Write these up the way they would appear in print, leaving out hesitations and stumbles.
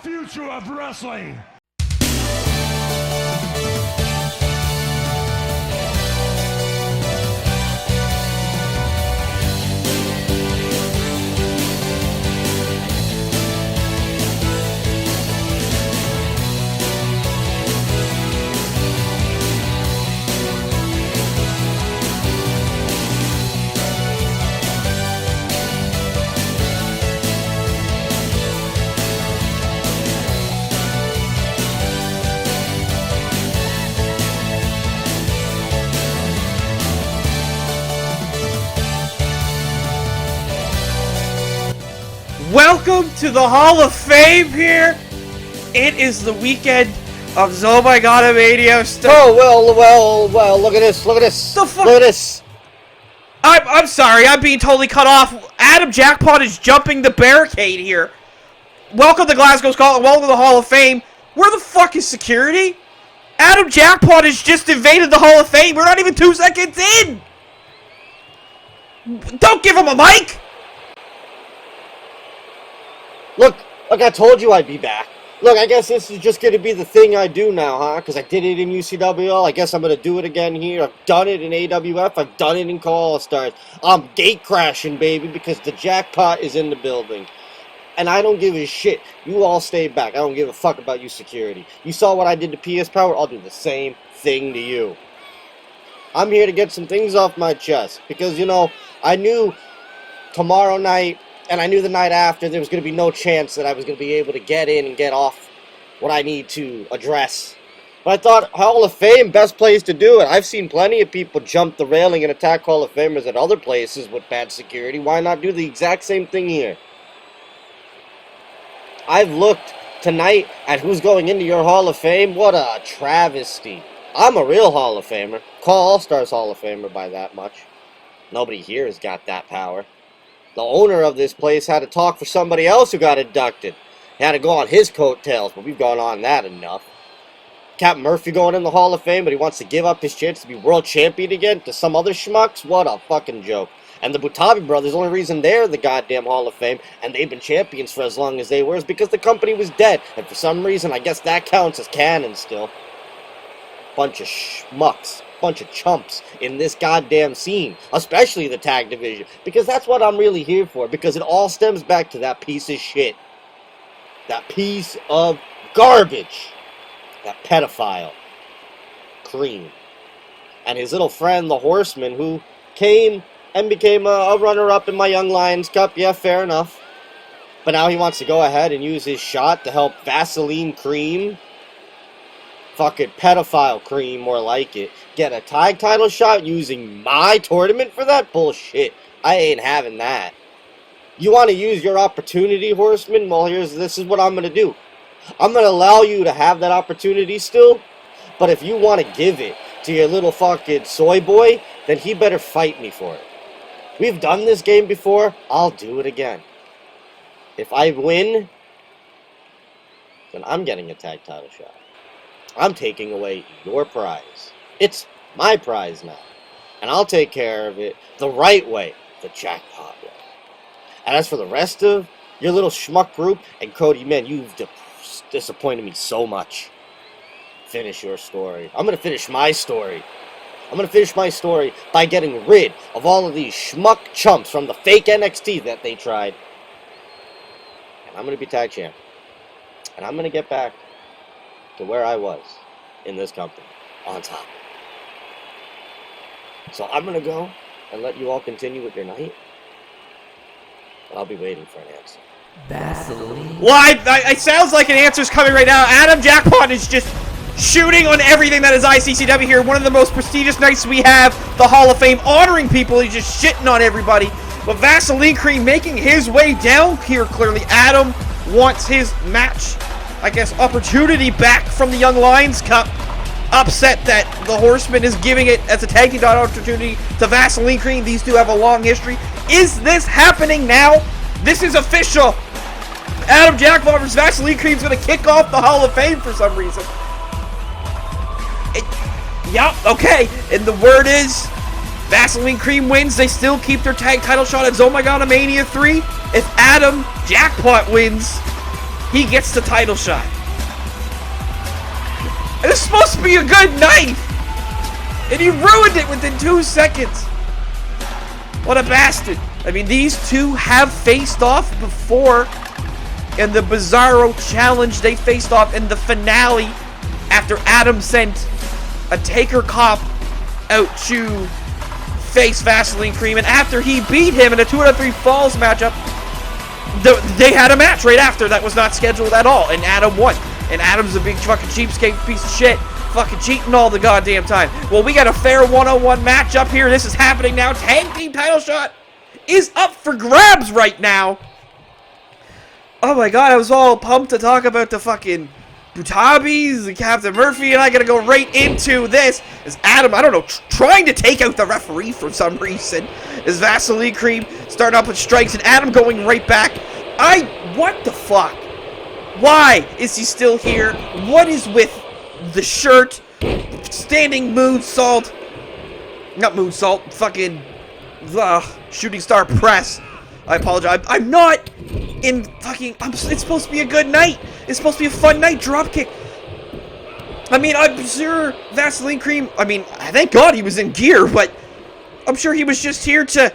future of wrestling. Welcome to the Hall of Fame here. It is the weekend of Oh My God Mania. Oh, well, look at this, The fuck? look at this. I'm sorry, I'm being totally cut off. Adam Jackpot is jumping the barricade here. Welcome to Glasgow, Scotland. Welcome to the Hall of Fame. Where the fuck is security? Adam Jackpot has just invaded the Hall of Fame. We're not even 2 seconds in. Don't give him a mic. Look, I told you I'd be back. Look, I guess this is just going to be the thing I do now, huh? Because I did it in UCWL. I guess I'm going to do it again here. I've done it in AWF. I've done it in Call All-Stars. I'm gate crashing, baby, because the jackpot is in the building. And I don't give a shit. You all stay back. I don't give a fuck about you security. You saw what I did to PS Power? I'll do the same thing to you. I'm here to get some things off my chest. Because, you know, I knew tomorrow night, and I knew the night after there was going to be no chance that I was going to be able to get in and get off what I need to address. But I thought Hall of Fame, best place to do it. I've seen plenty of people jump the railing and attack Hall of Famers at other places with bad security. Why not do the exact same thing here? I've looked tonight at who's going into your Hall of Fame. What a travesty. I'm a real Hall of Famer. Call All-Stars Hall of Famer by that much. Nobody here has got that power. The owner of this place had to talk for somebody else who got inducted. He had to go on his coattails, but we've gone on that enough. Captain Murphy going in the Hall of Fame, but he wants to give up his chance to be world champion again to some other schmucks? What a fucking joke. And the Butabis brothers, the only reason they're the goddamn Hall of Fame, and they've been champions for as long as they were, is because the company was dead. And for some reason, I guess that counts as canon still. Bunch of schmucks. Bunch of chumps in this goddamn scene, especially the tag division, because that's what I'm really here for, because it all stems back to that piece of shit, that piece of garbage, that pedophile, Cream, and his little friend, the Horseman, who came and became a runner-up in my Young Lions Cup. Yeah, fair enough, but now he wants to go ahead and use his shot to help Vaseline Cream, fucking pedophile Cream, more like it, get a tag title shot using my tournament for that bullshit. I ain't having that. You want to use your opportunity, Horseman? Well, this is what I'm going to do. I'm going to allow you to have that opportunity still, but if you want to give it to your little fucking soy boy, then he better fight me for it. We've done this game before. I'll do it again. If I win, then I'm getting a tag title shot. I'm taking away your prize. It's my prize now. And I'll take care of it the right way, the jackpot way. And as for the rest of your little schmuck group, and Cody, man, you've disappointed me so much. Finish your story. I'm going to finish my story. I'm going to finish my story by getting rid of all of these schmuck chumps from the fake NXT that they tried. And I'm going to be tag champ. And I'm going to get back to where I was in this company, on top. So I'm going to go and let you all continue with your night. But I'll be waiting for an answer. Vaseline. Well, it sounds like an answer's coming right now. Adam Jackpot is just shooting on everything that is ICCW here. One of the most prestigious nights we have, the Hall of Fame, honoring people. He's just shitting on everybody. But Vaseline Cream making his way down here, clearly. Adam wants his match, I guess, opportunity back from the Young Lions Cup. Upset that the Horseman is giving it as a tag team opportunity to Vaseline Cream. These two have a long history. Is this happening now? This is official. Adam Jackpot versus Vaseline Cream is going to kick off the Hall of Fame for some reason. Yup, okay. And the word is Vaseline Cream wins. They still keep their tag title shot at Oh My God Mania 3. If Adam Jackpot wins, he gets the title shot. And it's supposed to be a good night, and he ruined it within 2 seconds. What a bastard. I mean, these two have faced off before in the Bizarro Challenge. They faced off in the finale after Adam sent a Taker cop out to face Vaseline Cream, and after he beat him in a 2 out of 3 falls matchup, they had a match right after that was not scheduled at all, and Adam won. And Adam's a big fucking cheapskate piece of shit, fucking cheating all the goddamn time. Well, we got a fair 1-on-1 matchup here. This is happening now. Tag team title shot is up for grabs right now. Oh my god, I was all pumped to talk about the fucking Butabis and Captain Murphy, and I gotta go right into this. As Adam, I don't know, trying to take out the referee for some reason. As Vaseline Cream starting up with strikes, and Adam going right back. What the fuck? Why is he still here? What is with the shirt? Standing moonsault. Not moonsault, fucking shooting star press. I apologize. I'm not in fucking... it's supposed to be a good night. It's supposed to be a fun night. Dropkick. I mean, I'm sure Vaseline Cream... I mean, thank God he was in gear, but I'm sure he was just here to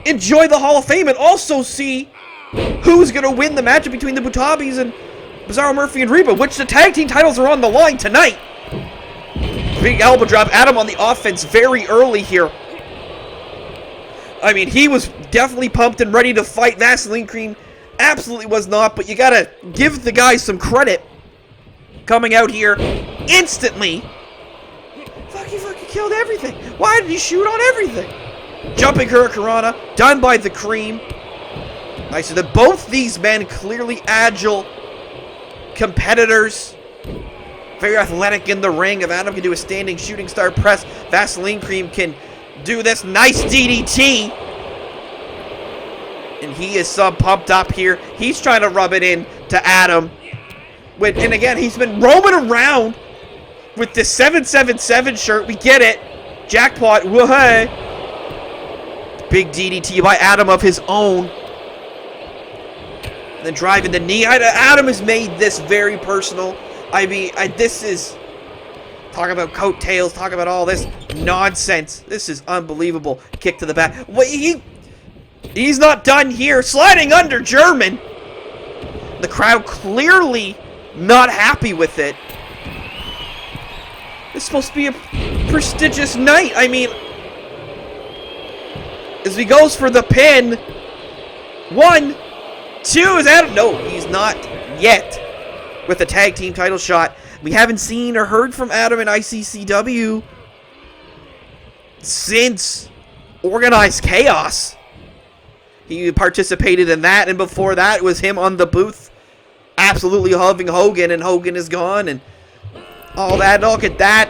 enjoy the Hall of Fame and also see who's going to win the matchup between the Butabis and Bizarro Murphy and Reba, which the tag team titles are on the line tonight. Big elbow drop. Adam on the offense very early here. I mean, he was definitely pumped and ready to fight. Vaseline Cream absolutely was not, but you gotta give the guy some credit. Coming out here instantly. He fucking killed everything. Why did he shoot on everything? Jumping Hurricanrana, done by the Cream. Nice that both these men clearly agile competitors. Very athletic in the ring. If Adam can do a standing shooting star press, Vaseline Cream can do this nice DDT. And he is pumped up here. He's trying to rub it in to Adam. And again, he's been roaming around with the 777 shirt. We get it. Jackpot. Whoa. Big DDT by Adam of his own. And then driving the knee. Adam has made this very personal. I mean, this is... Talk about coattails, talk about all this nonsense. This is unbelievable. Kick to the back. Wait, he's not done here. Sliding under German. The crowd clearly not happy with it. It's supposed to be a prestigious night. I mean, as he goes for the pin. 1, 2, is Adam? No, he's not yet with the tag team title shot. We haven't seen or heard from Adam in ICCW since Organized Chaos. He participated in that, and before that it was him on the booth absolutely hugging Hogan, and Hogan is gone, and all that. Look at that.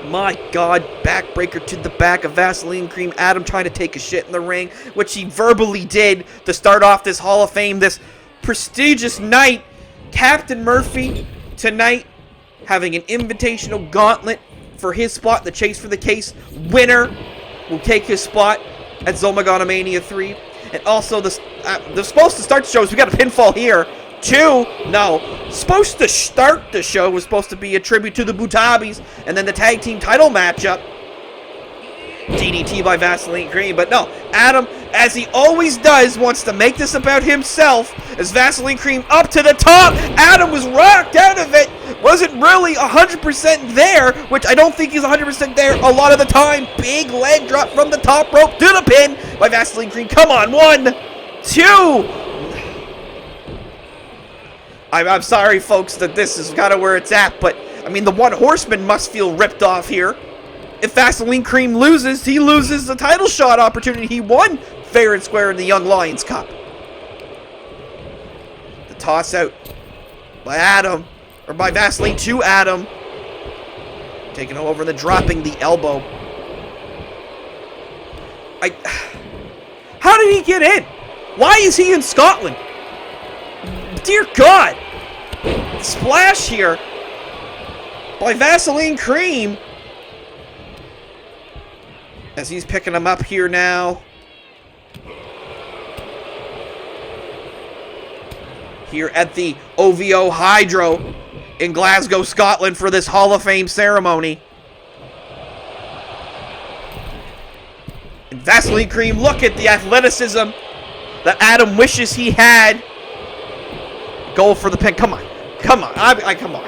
My God, backbreaker to the back of Vaseline Cream. Adam trying to take a shit in the ring, which he verbally did to start off this Hall of Fame, this prestigious night. Captain Murphy tonight having an invitational gauntlet for his spot. The chase for the case winner will take his spot at Zomagonomania 3. And also, they're supposed to start the show, so we got a pinfall here. 2, no. Supposed to start the show was supposed to be a tribute to the Butabis, and then the tag team title matchup. DDT by Vaseline Cream, but no. Adam, as he always does, wants to make this about himself. As Vaseline Cream up to the top, Adam was rocked out of it. Wasn't really 100% there, which I don't think he's 100% there a lot of the time. Big leg drop from the top rope to the pin by Vaseline Cream. Come on, 1, 2. I'm sorry, folks, that this is kind of where it's at, but I mean, the One Horseman must feel ripped off here. If Vaseline Cream loses, he loses the title shot opportunity he won fair and square in the Young Lions Cup. The toss out by Adam, or by Vaseline to Adam. Taking him over and then dropping the elbow. How did he get in? Why is he in Scotland? Dear God. Splash here by Vaseline Cream. As he's picking him up here now. here at the OVO Hydro in Glasgow, Scotland for this Hall of Fame ceremony. And Vaseline Cream, look at the athleticism that Adam wishes he had. Go for the pin. Come on. Come on. Come on.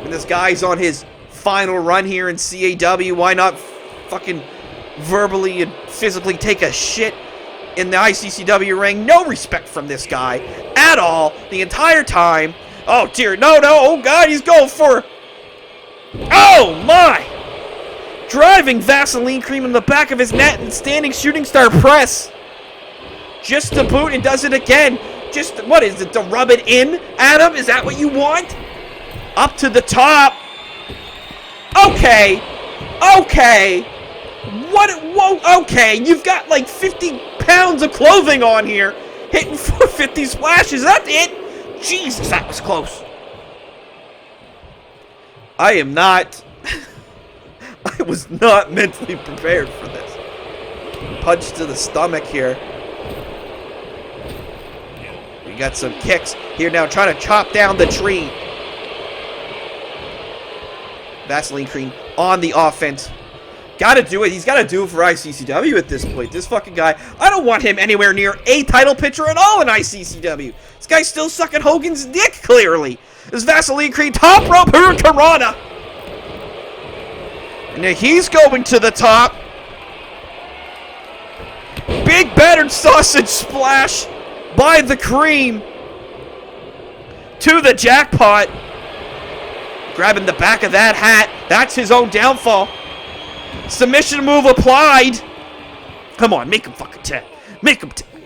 And this guy's on his final run here in CAW. Why not fucking verbally and physically take a shit in the ICCW ring? No respect from this guy at all the entire time. Oh, dear. No. Oh, God. He's going for... Oh, my. Driving Vaseline Cream in the back of his net and standing shooting star press. Just to boot, and does it again. Just, what is it, to rub it in, Adam? Is that what you want? Up to the top. Okay. Whoa, okay. You've got like 50 pounds of clothing on here. Hitting 450 splashes. That's it. Jesus, that was close. I was not mentally prepared for this. Punch to the stomach here. We got some kicks here now, trying to chop down the tree. Vaseline Cream on the offense. Gotta do it. He's gotta do it for ICCW at this point. This fucking guy, I don't want him anywhere near a title picture at all in ICCW. This guy's still sucking Hogan's dick, clearly. This Vaseline Cream top rope hurricanrana. And now he's going to the top. Big battered sausage splash by the Cream to the Jackpot. Grabbing the back of that hat. That's his own downfall. Submission move applied. Come on, make him fucking 10. Make him 10.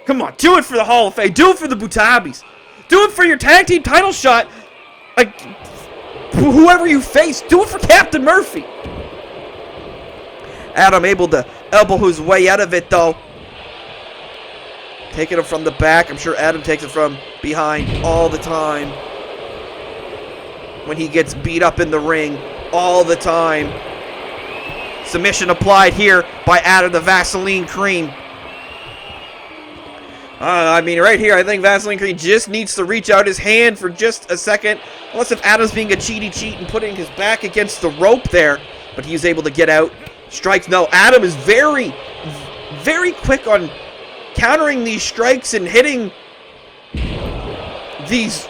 Come on, do it for the Hall of Fame. Do it for the Butabis. Do it for your tag team title shot. Like, whoever you face, do it for Captain Murphy. Adam able to elbow his way out of it, though. Taking it from the back. I'm sure Adam takes it from behind all the time. When he gets beat up in the ring all the time. Submission applied here by Adam the Vaseline Cream. I mean, right here, I think Vaseline Cream just needs to reach out his hand for just a second. Unless if Adam's being a cheat and putting his back against the rope there. But he's able to get out. Strikes. No, Adam is very, very quick on countering these strikes and hitting these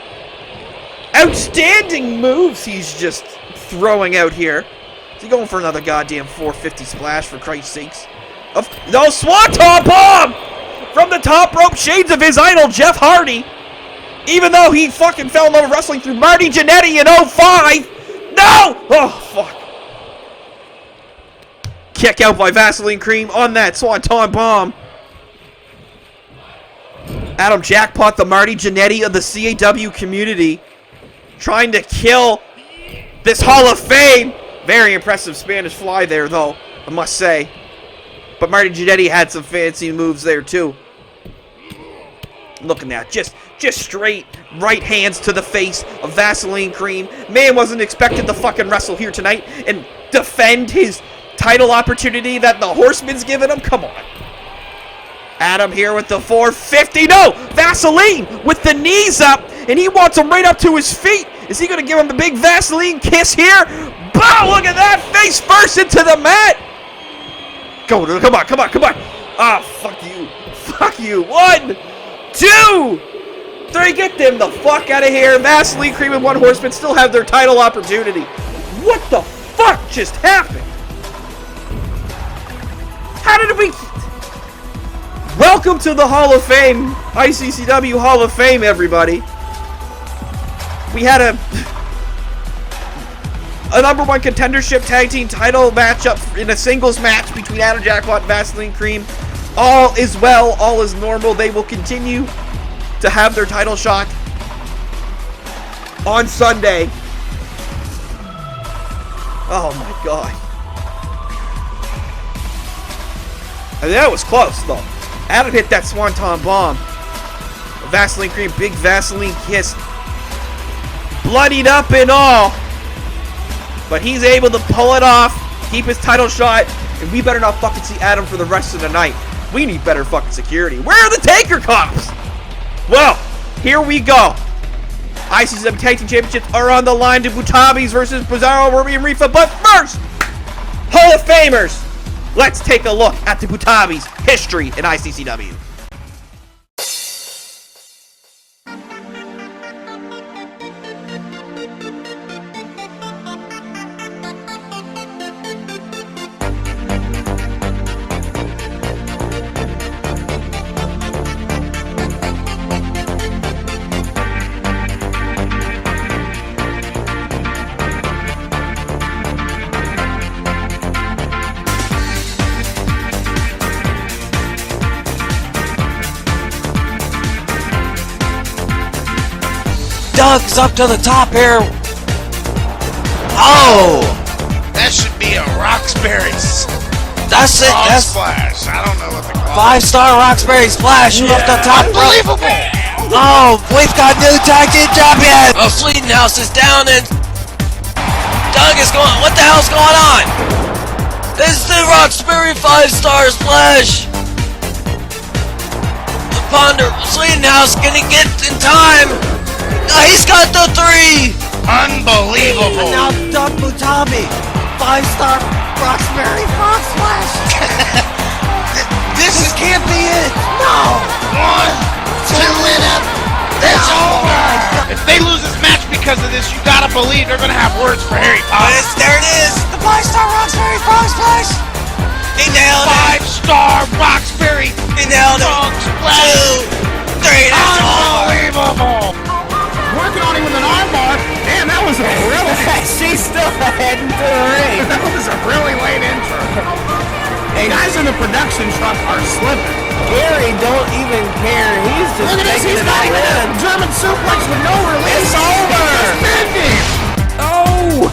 outstanding moves he's just throwing out here. Is he going for another goddamn 450 splash, for Christ's sakes? No, Swanton Bomb! From the top rope, shades of his idol, Jeff Hardy. Even though he fucking fell in love with wrestling through Marty Jannetty in 05. No! Oh, fuck. Kick out by Vaseline Cream on that Swanton Bomb. Adam Jackpot, the Marty Jannetty of the CAW community, trying to kill this Hall of Fame. Very impressive Spanish fly there, though, I must say. But Marty Jannetty had some fancy moves there, too. Looking at just straight right hands to the face of Vaseline Cream. Man wasn't expected to fucking wrestle here tonight and defend his title opportunity that the Horseman's given him. Come on. Adam here with the 450. No! Vaseline with the knees up, and he wants him right up to his feet. Is he going to give him the big Vaseline kiss here? Bow! Look at that! Face first into the mat! Go, come on. Ah, fuck you. Fuck you. 1, 2, 3. Get them the fuck out of here. Vaseline Cream and One Horseman still have their title opportunity. What the fuck just happened? How did we... Welcome to the Hall of Fame. ICCW Hall of Fame, everybody. We had a number one contendership tag team title matchup in a singles match between Adam Jackpot and Vaseline Cream. All is well, all is normal. They will continue to have their title shot on Sunday. Oh my god. And that was close, though. Adam hit that Swanton Bomb. Vaseline Cream, big Vaseline kiss. Bloodied up and all. But he's able to pull it off, keep his title shot, and we better not fucking see Adam for the rest of the night. We need better fucking security. Where are the Taker cops? Well, Here we go. ICCW Tag Team Championships are on the line to Butabis versus Bizarro Murphy and Reba. But first, Hall of Famers. Let's take a look at the Butabis' history in ICCW. Doug's up to the top here. Oh! That should be a Roxbury's That's it. frog That's splash. I don't know what to call it. 5-star Roxbury splash off the top rope. Unbelievable! Oh, we've got new tag team champion. Oh, Fleeting House is down and Doug is going. What the hell's going on? This is the Roxbury 5-star splash. The Ponder Fleeting House gonna get in time. He's got the 3! Unbelievable! And now Doug Butabi, 5-star Roxbury Frog Splash! This can't be it! No! 1, 2, it's over! If they lose this match because of this, you gotta believe they're gonna have words for Harry Potter. There it is! The 5-star Roxbury Frog Splash! He nailed it! 5-star Roxbury He nailed it! frog splash! 2, 3, that's over! Unbelievable! Working on him with an armbar. Man, that was a really... She's still heading to the ring. That was a really late intro. Hey, guys in the production truck are slipping. Gary don't even care. He's just Look at this, taking he's it not all even in a in. German suplex with no release. It's over. He's pending. Oh!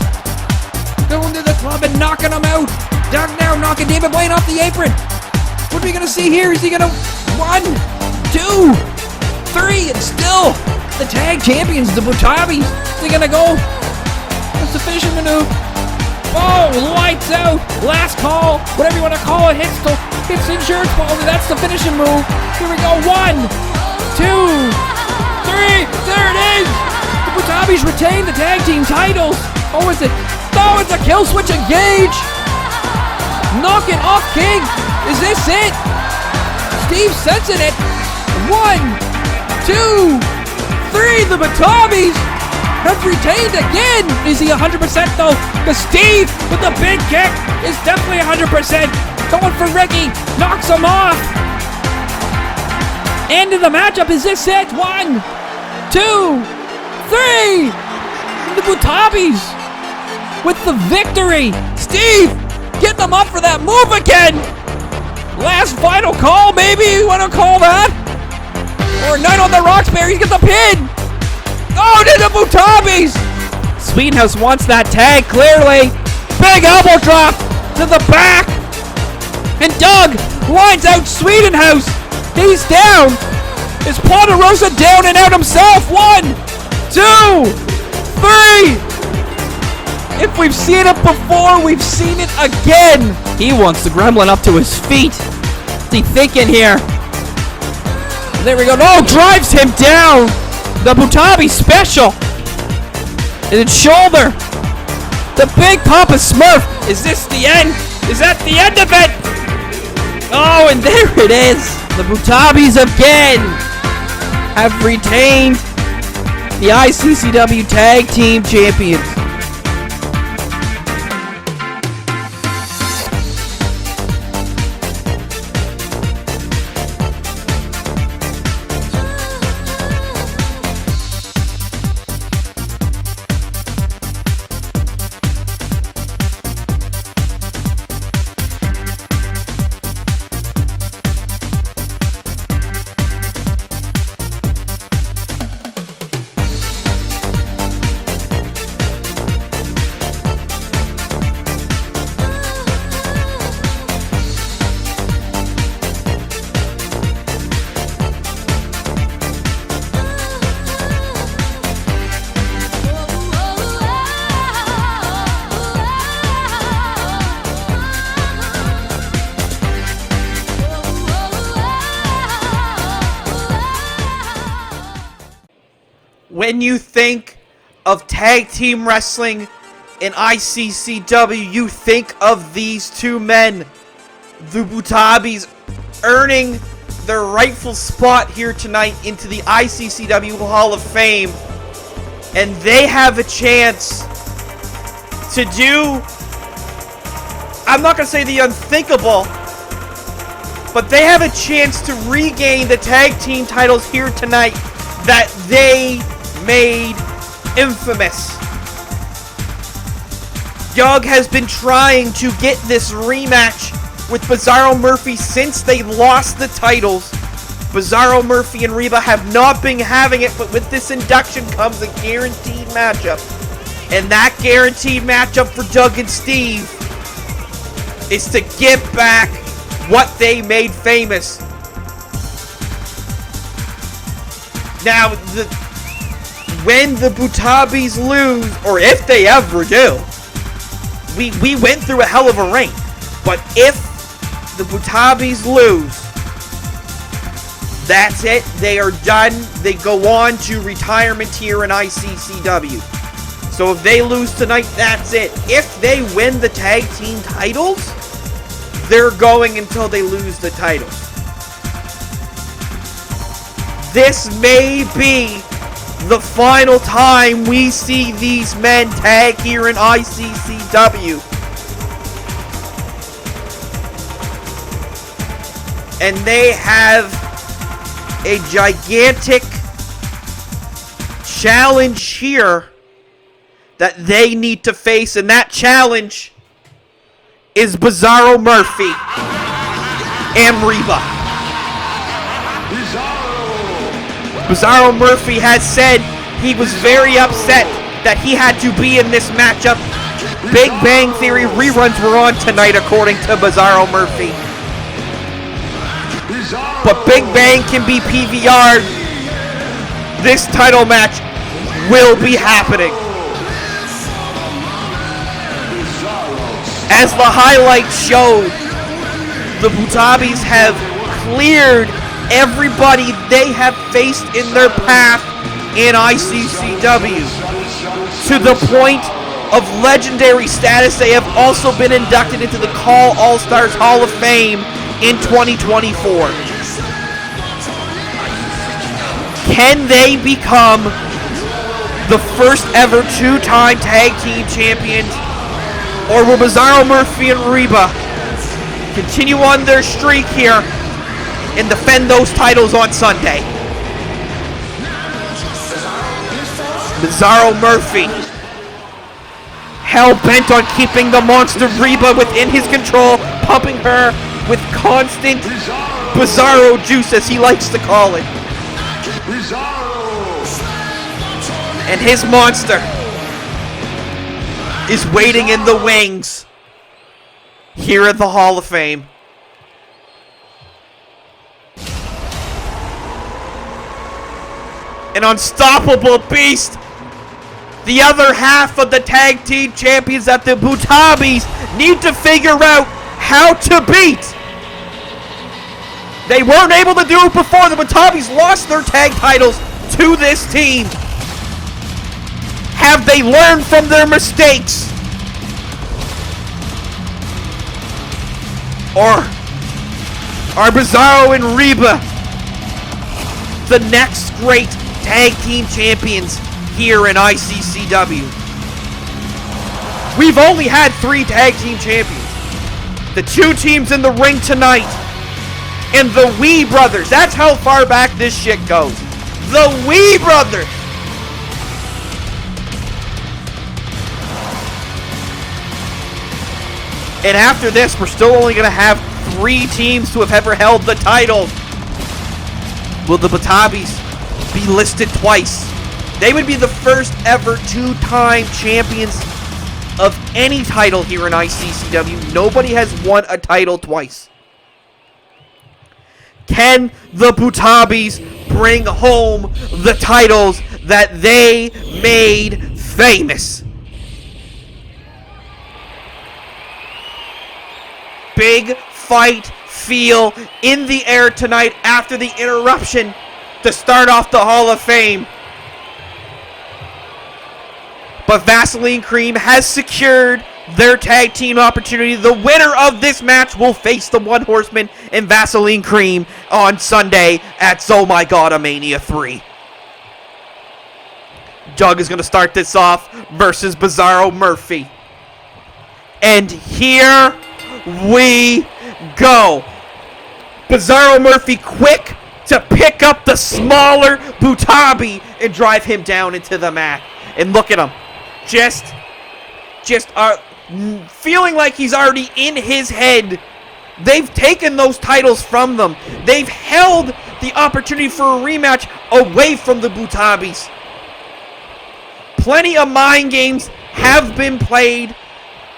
Going to the club and knocking him out. Doug now knocking David Blaine off the apron. What are we gonna see here? Is he gonna 1, 2, 3, and still the tag champions, the Butabis? They're gonna go. What's the finishing maneuver? Oh, lights out. Last call. Whatever you want to call it. Hits insurance policy. That's the finishing move. Here we go. 1, 2, 3. There it is. The Butabis retain the tag team titles. Oh, is it? Oh, it's a kill switch engage. Knocking off King. Is this it? Steve sensing it. 1, 2, 3. The Butabis have retained again. Is he 100% though? Because Steve with the big kick is definitely 100%. Going for Ricky. Knocks him off. End of the matchup. Is this it? 1, 2, 3. The Butabis with the victory. Steve, get them up for that move again. Last final call, maybe you want to call that? Or Night on the Roxbury, get the pin. Oh, to the Butabis. Sweethouse wants that tag, clearly. Big elbow drop to the back. And Doug lines out Sweethouse. He's down. Is Ponderosa down and out himself? 1, 2, 3. If we've seen it before, we've seen it again. He wants the gremlin up to his feet. What's he thinking here? There we go. No, drives him down. The Butabi special. And it's shoulder. The big Papa Smurf. Is this the end? Is that the end of it? Oh, and there it is. The Butabis again have retained the ICCW Tag Team Champions. when you think of tag team wrestling in ICCW, you think of these two men, the Butabis, earning their rightful spot here tonight into the ICCW Hall of Fame. And they have a chance to do, I'm not going to say the unthinkable, but they have a chance to regain the tag team titles here tonight that they made infamous. Doug has been trying to get this rematch with Bizarro Murphy since they lost the titles. Bizarro Murphy and Reba have not been having it, but with this induction comes a guaranteed matchup. And that guaranteed matchup for Doug and Steve is to get back what they made famous. Now, when the Butabis lose, or if they ever do, we went through a hell of a reign. But if the Butabis lose, that's it. They are done. They go on to retirement here in ICCW. So if they lose tonight, that's it. If they win the tag team titles, they're going until they lose the titles. This may be the final time we see these men tag here in ICCW. And they have a gigantic challenge here that they need to face, and that challenge is Bizarro Murphy and Reba. Bizarro Murphy has said he was very upset that he had to be in this matchup. Big Bang Theory reruns were on tonight, according to Bizarro Murphy. But Big Bang can be PVR'd. This title match will be happening. As the highlights showed, the Butabis have cleared everybody they have faced in their path in ICCW. To the point of legendary status, they have also been inducted into the Call All-Stars Hall of Fame in 2024. Can they become the first ever two-time tag team champions? Or will Bizarro Murphy and Reba continue on their streak here and defend those titles on Sunday? Bizarro Murphy, hell-bent on keeping the monster Reba within his control, pumping her with constant Bizarro juice, as he likes to call it. And his monster is waiting in the wings here at the Hall of Fame. An unstoppable beast. The other half of the tag team champions that the Butabis need to figure out how to beat. They weren't able to do it before. The Butabis lost their tag titles to this team. Have they learned from their mistakes? Or are Bizarro and Reba the next great tag team champions here in ICCW? We've only had 3 tag team champions. The 2 teams in the ring tonight and the Wee Brothers. That's how far back this shit goes. The Wee Brothers. And after this, we're still only going to have 3 teams to have ever held the title. Will the Butabis be listed twice? They would be the first ever 2-time champions of any title here in ICCW. Nobody has won a title twice. Can the Butabis bring home the titles that they made famous? Big fight feel in the air tonight after the interruption to start off the Hall of Fame. But Vaseline Cream has secured their tag team opportunity. The winner of this match will face the One Horseman and Vaseline Cream on Sunday at Oh My God, a Mania 3. Doug is going to start this off versus Bizarro Murphy. And here we go. Bizarro Murphy quick to pick up the smaller Butabis and drive him down into the mat. And look at him. Just feeling like he's already in his head. They've taken those titles from them. They've held the opportunity for a rematch away from the Butabis. Plenty of mind games have been played.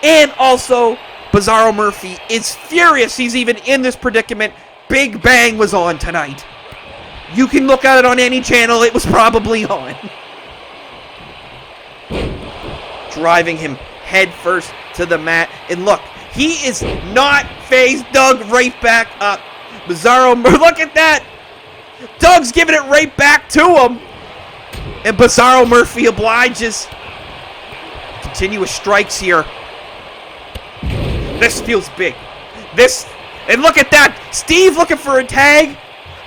And also, Bizarro Murphy is furious he's even in this predicament. Big Bang was on tonight. You can look at it on any channel. It was probably on. Driving him head first to the mat. And look, he is not phased. Doug right back up. Bizarro, look at that. Doug's giving it right back to him. And Bizarro Murphy obliges. Continuous strikes here. This feels big. And look at that. Steve looking for a tag.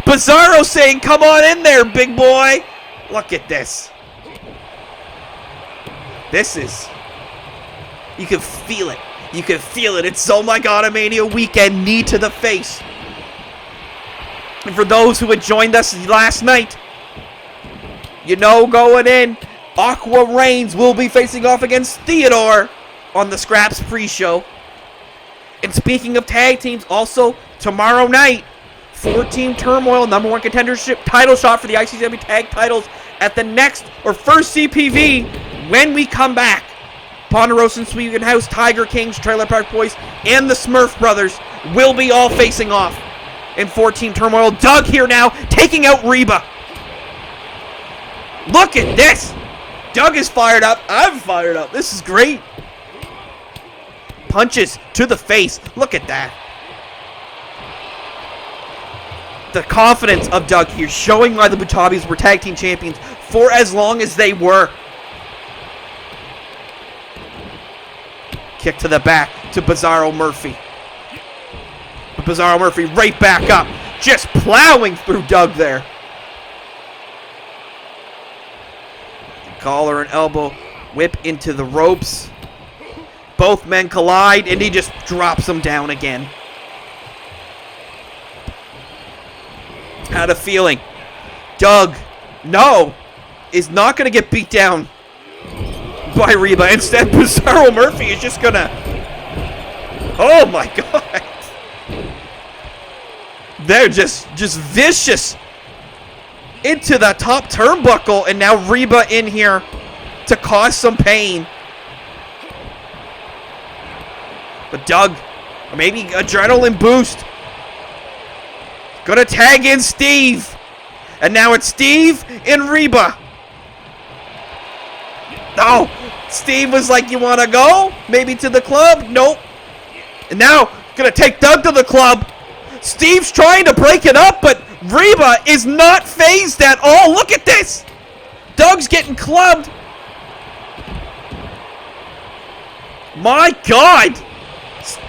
Bizarro saying, come on in there, big boy. Look at this. This is... You can feel it. You can feel it. It's Oh My God, a Mania weekend. Knee to the face. And for those who had joined us last night, you know going in, Aqua Reigns will be facing off against Theodore on the Scraps pre-show. And speaking of tag teams, also tomorrow night, 4-Team Turmoil, #1 contendership title shot for the ICCW tag titles at the next or first CPV when we come back. Ponderosa and Sweeten House, Tiger Kings, Trailer Park Boys, and the Smurf Brothers will be all facing off in 4-Team Turmoil. Doug here now, taking out Reba. Look at this. Doug is fired up. I'm fired up. This is great. Punches to the face. Look at that. The confidence of Doug here, showing why the Butabis were tag team champions for as long as they were. Kick to the back to Bizarro Murphy. But Bizarro Murphy right back up. Just plowing through Doug there. Collar and elbow whip into the ropes. Both men collide and he just drops them down again. Had a feeling Doug, is not going to get beat down by Reba. Instead, Bizarro Murphy is just going to... Oh my God. They're just vicious into the top turnbuckle, and now Reba in here to cause some pain. But Doug, maybe adrenaline boost. Gonna tag in Steve. And now it's Steve and Reba. Oh, Steve was like, you wanna go? Maybe to the club? Nope. And now, gonna take Doug to the club. Steve's trying to break it up, but Reba is not phased at all. Look at this. Doug's getting clubbed. My God.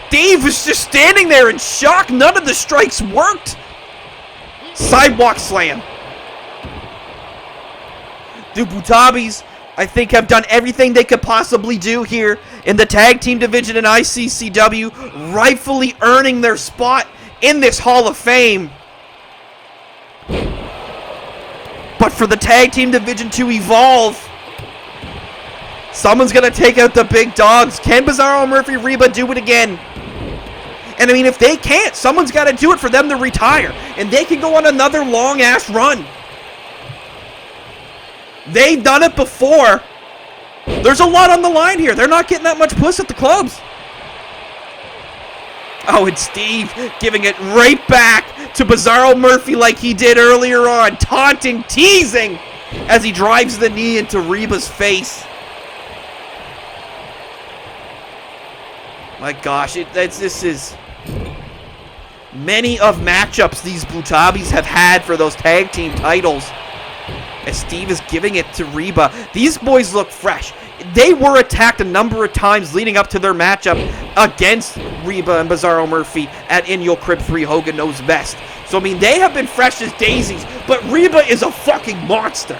Steve was just standing there in shock. None of the strikes worked. Sidewalk slam. The Butabis, I think, have done everything they could possibly do here in the tag team division in ICCW, rightfully earning their spot in this Hall of Fame. But for the tag team division to evolve, someone's going to take out the big dogs. Can Bizarro Murphy, Reba do it again? And I mean, if they can't, someone's got to do it for them to retire. And they can go on another long-ass run. They've done it before. There's a lot on the line here. They're not getting that much puss at the clubs. Oh, and Steve giving it right back to Bizarro Murphy like he did earlier on. Taunting, teasing as he drives the knee into Reba's face. My gosh, this is... Many of matchups these Butabis have had for those tag team titles. As Steve is giving it to Reba. These boys look fresh. they were attacked a number of times leading up to their matchup against Reba and Bizarro Murphy at In Your Crib 3 Hogan Knows Best. So, I mean, they have been fresh as daisies, but Reba is a fucking monster.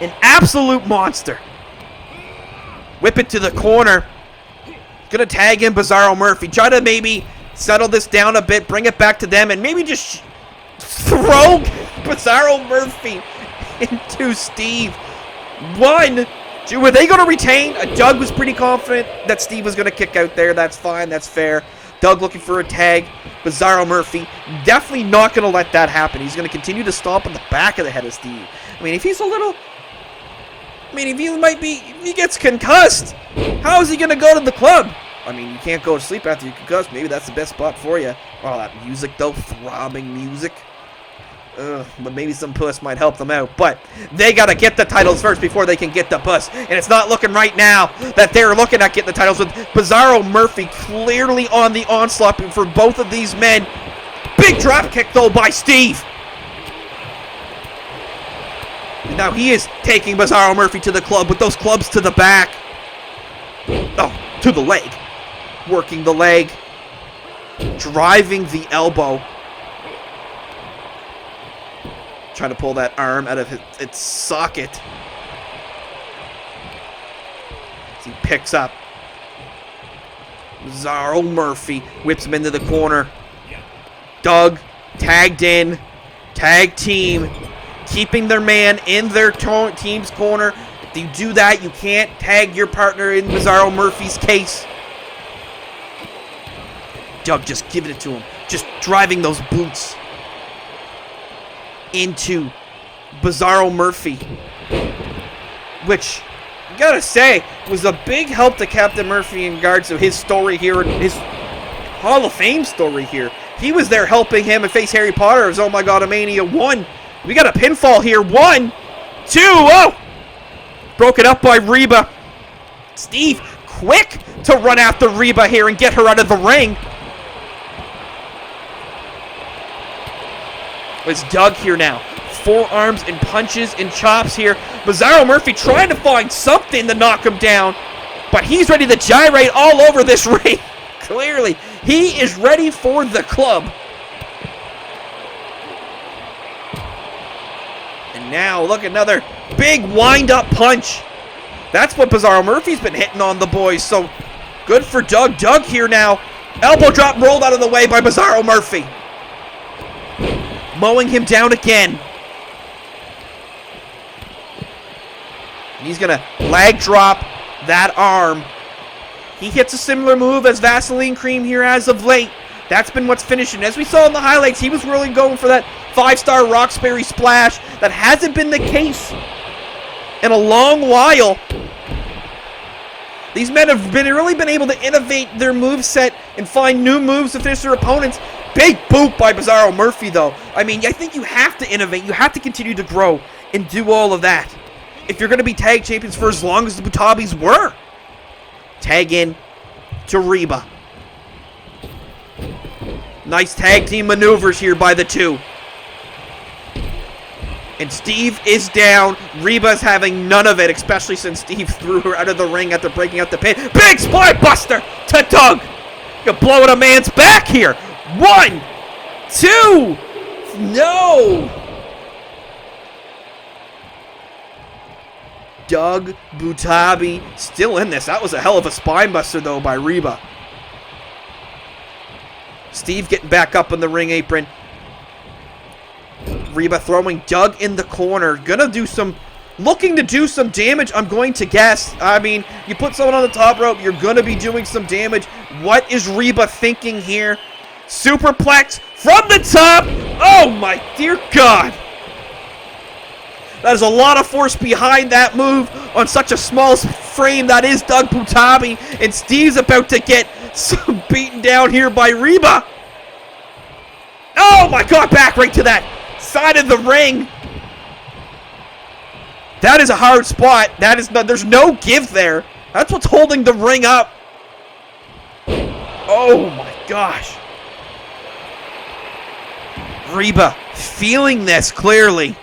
An absolute monster. Whip it to the corner. Gonna tag in Bizarro Murphy. Try to maybe settle this down a bit, bring it back to them, and maybe just throw Bizarro Murphy into Steve. 1, 2. Were they going to retain? Doug was pretty confident that Steve was going to kick out there. That's fine. That's fair. Doug looking for a tag. Bizarro Murphy definitely not going to let that happen. He's going to continue to stomp on the back of the head of Steve. I mean, if he's a little... I mean, if he gets concussed, how is he going to go to the club? I mean, you can't go to sleep after you're concussed. Maybe that's the best spot for you. Oh, that music, though. Throbbing music. But maybe some puss might help them out. But they got to get the titles first before they can get the puss. And it's not looking right now that they're looking at getting the titles with Bizarro Murphy clearly on the onslaught for both of these men. Big drop kick, though, by Steve. And now he is taking Bizarro Murphy to the club with those clubs to the back. Oh, to the leg. Working the leg. Driving the elbow. Trying to pull that arm out of its socket. As he picks up. Bizarro Murphy whips him into the corner. Doug tagged in. Tag team. Keeping their man in their team's corner. If you do that, you can't tag your partner in Bizarro Murphy's case. Doug just giving it to him. Just driving those boots into Bizarro Murphy, which I gotta say was a big help to Captain Murphy in regards to his story here, his Hall of Fame story here. He was there helping him and face Harry Potter as Oh My God, a Mania 1. We got a pinfall here. 1, 2, oh! Broken up by Reba. Steve, quick to run after Reba here and get her out of the ring. It's Doug here now. Forearms and punches and chops here. Bizarro Murphy trying to find something to knock him down. But he's ready to gyrate all over this ring. Clearly, he is ready for the club. And now, look, another big wind-up punch. That's what Bizarro Murphy's been hitting on the boys. So, good for Doug. Doug here now. Elbow drop rolled out of the way by Bizarro Murphy. Mowing him down again. And he's going to leg drop that arm. He hits a similar move as Vaseline Cream here as of late. That's been what's finishing. As we saw in the highlights, he was really going for that 5-star Roxbury splash. That hasn't been the case in a long while. These men have really been able to innovate their moveset and find new moves to finish their opponents. Big boot by Bizarro Murphy, though. I mean, I think you have to innovate. You have to continue to grow and do all of that if you're going to be tag champions for as long as the Butabis were. Tag in to Reba. Nice tag team maneuvers here by the two. And Steve is down. Reba's having none of it, especially since Steve threw her out of the ring after breaking out the pin. Big spine buster to Doug. You're blowing a man's back here. 1, 2. No. Doug Butabi still in this. That was a hell of a spine buster, though, by Reba. Steve getting back up on the ring apron. Reba throwing Doug in the corner. Looking to do some damage, I'm going to guess. I mean, you put someone on the top rope, you're going to be doing some damage. What is Reba thinking here? Superplex from the top. Oh, my dear God. That is a lot of force behind that move on such a small frame that is Doug Butabi. And Steve's about to get some beaten down here by Reba. Oh, my God, back right to that side of the ring. That is a hard spot. There's no give there. That's what's holding the ring up. Oh my gosh. Reba feeling this clearly.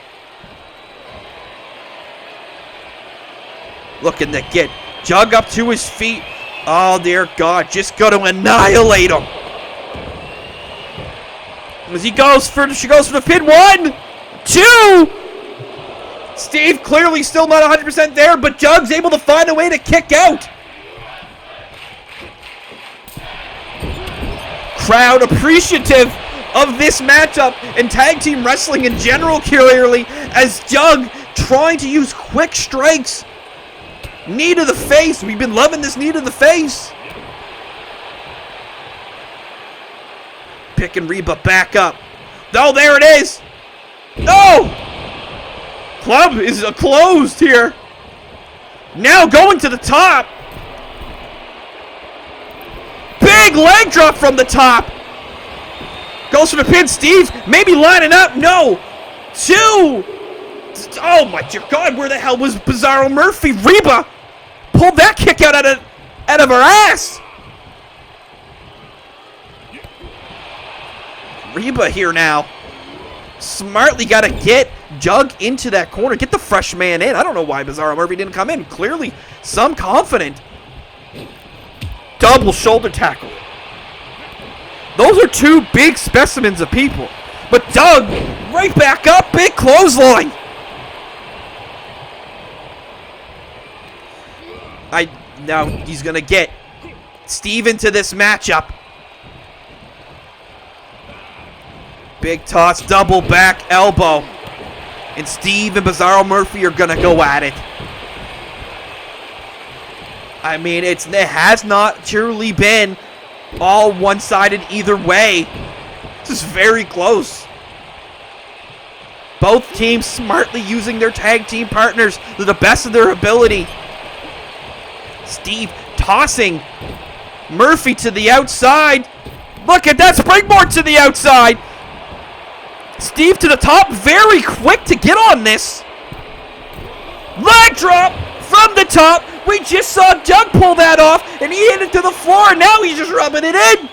Looking to get Jug up to his feet. Oh, dear God. Just going to annihilate him. As she goes for the pin. 1, 2. Steve clearly still not 100% there, but Jug's able to find a way to kick out. Crowd appreciative of this matchup and tag team wrestling in general, clearly, as Jug trying to use quick strikes. Knee to the face. We've been loving this knee to the face. Picking Reba back up. Oh, there it is. No! Club is closed here. Now going to the top. Big leg drop from the top. Goes for the pin. Steve maybe lining up. No. 2. Oh my God, where the hell was Bizarro Murphy? Reba pulled that kick out of her ass. Reba here now. Smartly got to get Jug into that corner. Get the fresh man in. I don't know why Bizarro Murphy didn't come in. Clearly, some confident. Double shoulder tackle. Those are 2 big specimens of people. But Jug right back up. Big clothesline. Now he's going to get Steve into this matchup. Big toss, double back elbow. And Steve and Bizarro Murphy are going to go at it. I mean, it has not truly been all one-sided either way. This is very close. Both teams smartly using their tag team partners to the best of their ability. Steve tossing Murphy to the outside. Look at that springboard to the outside. Steve to the top, very quick to get on this. Leg drop from the top. We just saw Jug pull that off, and he hit it to the floor, and now he's just rubbing it in.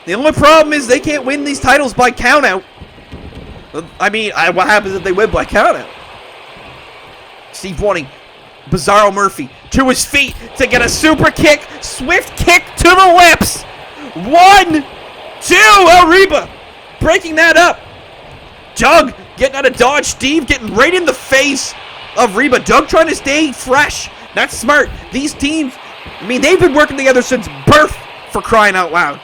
The only problem is they can't win these titles by countout. I mean, what happens if they win by countout? Steve wanting Bizarro Murphy to his feet to get a super kick, swift kick to the lips. 1, 2, Reba breaking that up. Jug getting out of dodge. Steve getting right in the face of Reba. Jug trying to stay fresh. That's smart. These teams, I mean, they've been working together since birth, for crying out loud.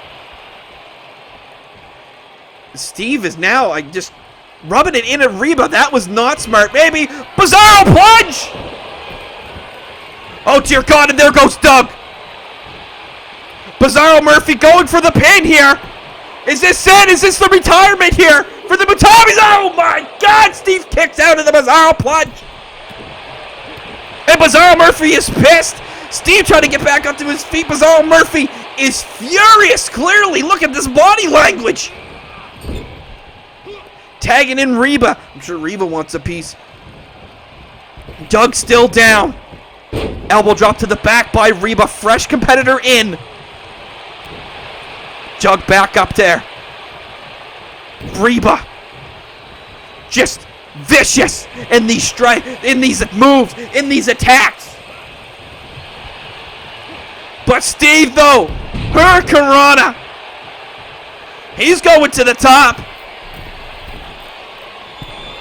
Steve is now just rubbing it in at Reba. That was not smart. Maybe Bizarro plunge. Oh, dear God, and there goes Doug. Bizarro Murphy going for the pin here. Is this it? Is this the retirement here for the Butabis? Oh, my God. Steve kicks out of the Bizarro plunge. And Bizarro Murphy is pissed. Steve trying to get back up to his feet. Bizarro Murphy is furious, clearly. Look at this body language. Tagging in Reba. I'm sure Reba wants a piece. Doug still down. Elbow drop to the back by Reba. Fresh competitor in. Jug back up there. Reba. Just vicious in these moves, in these attacks. But Steve, though, Hurricanrana. He's going to the top.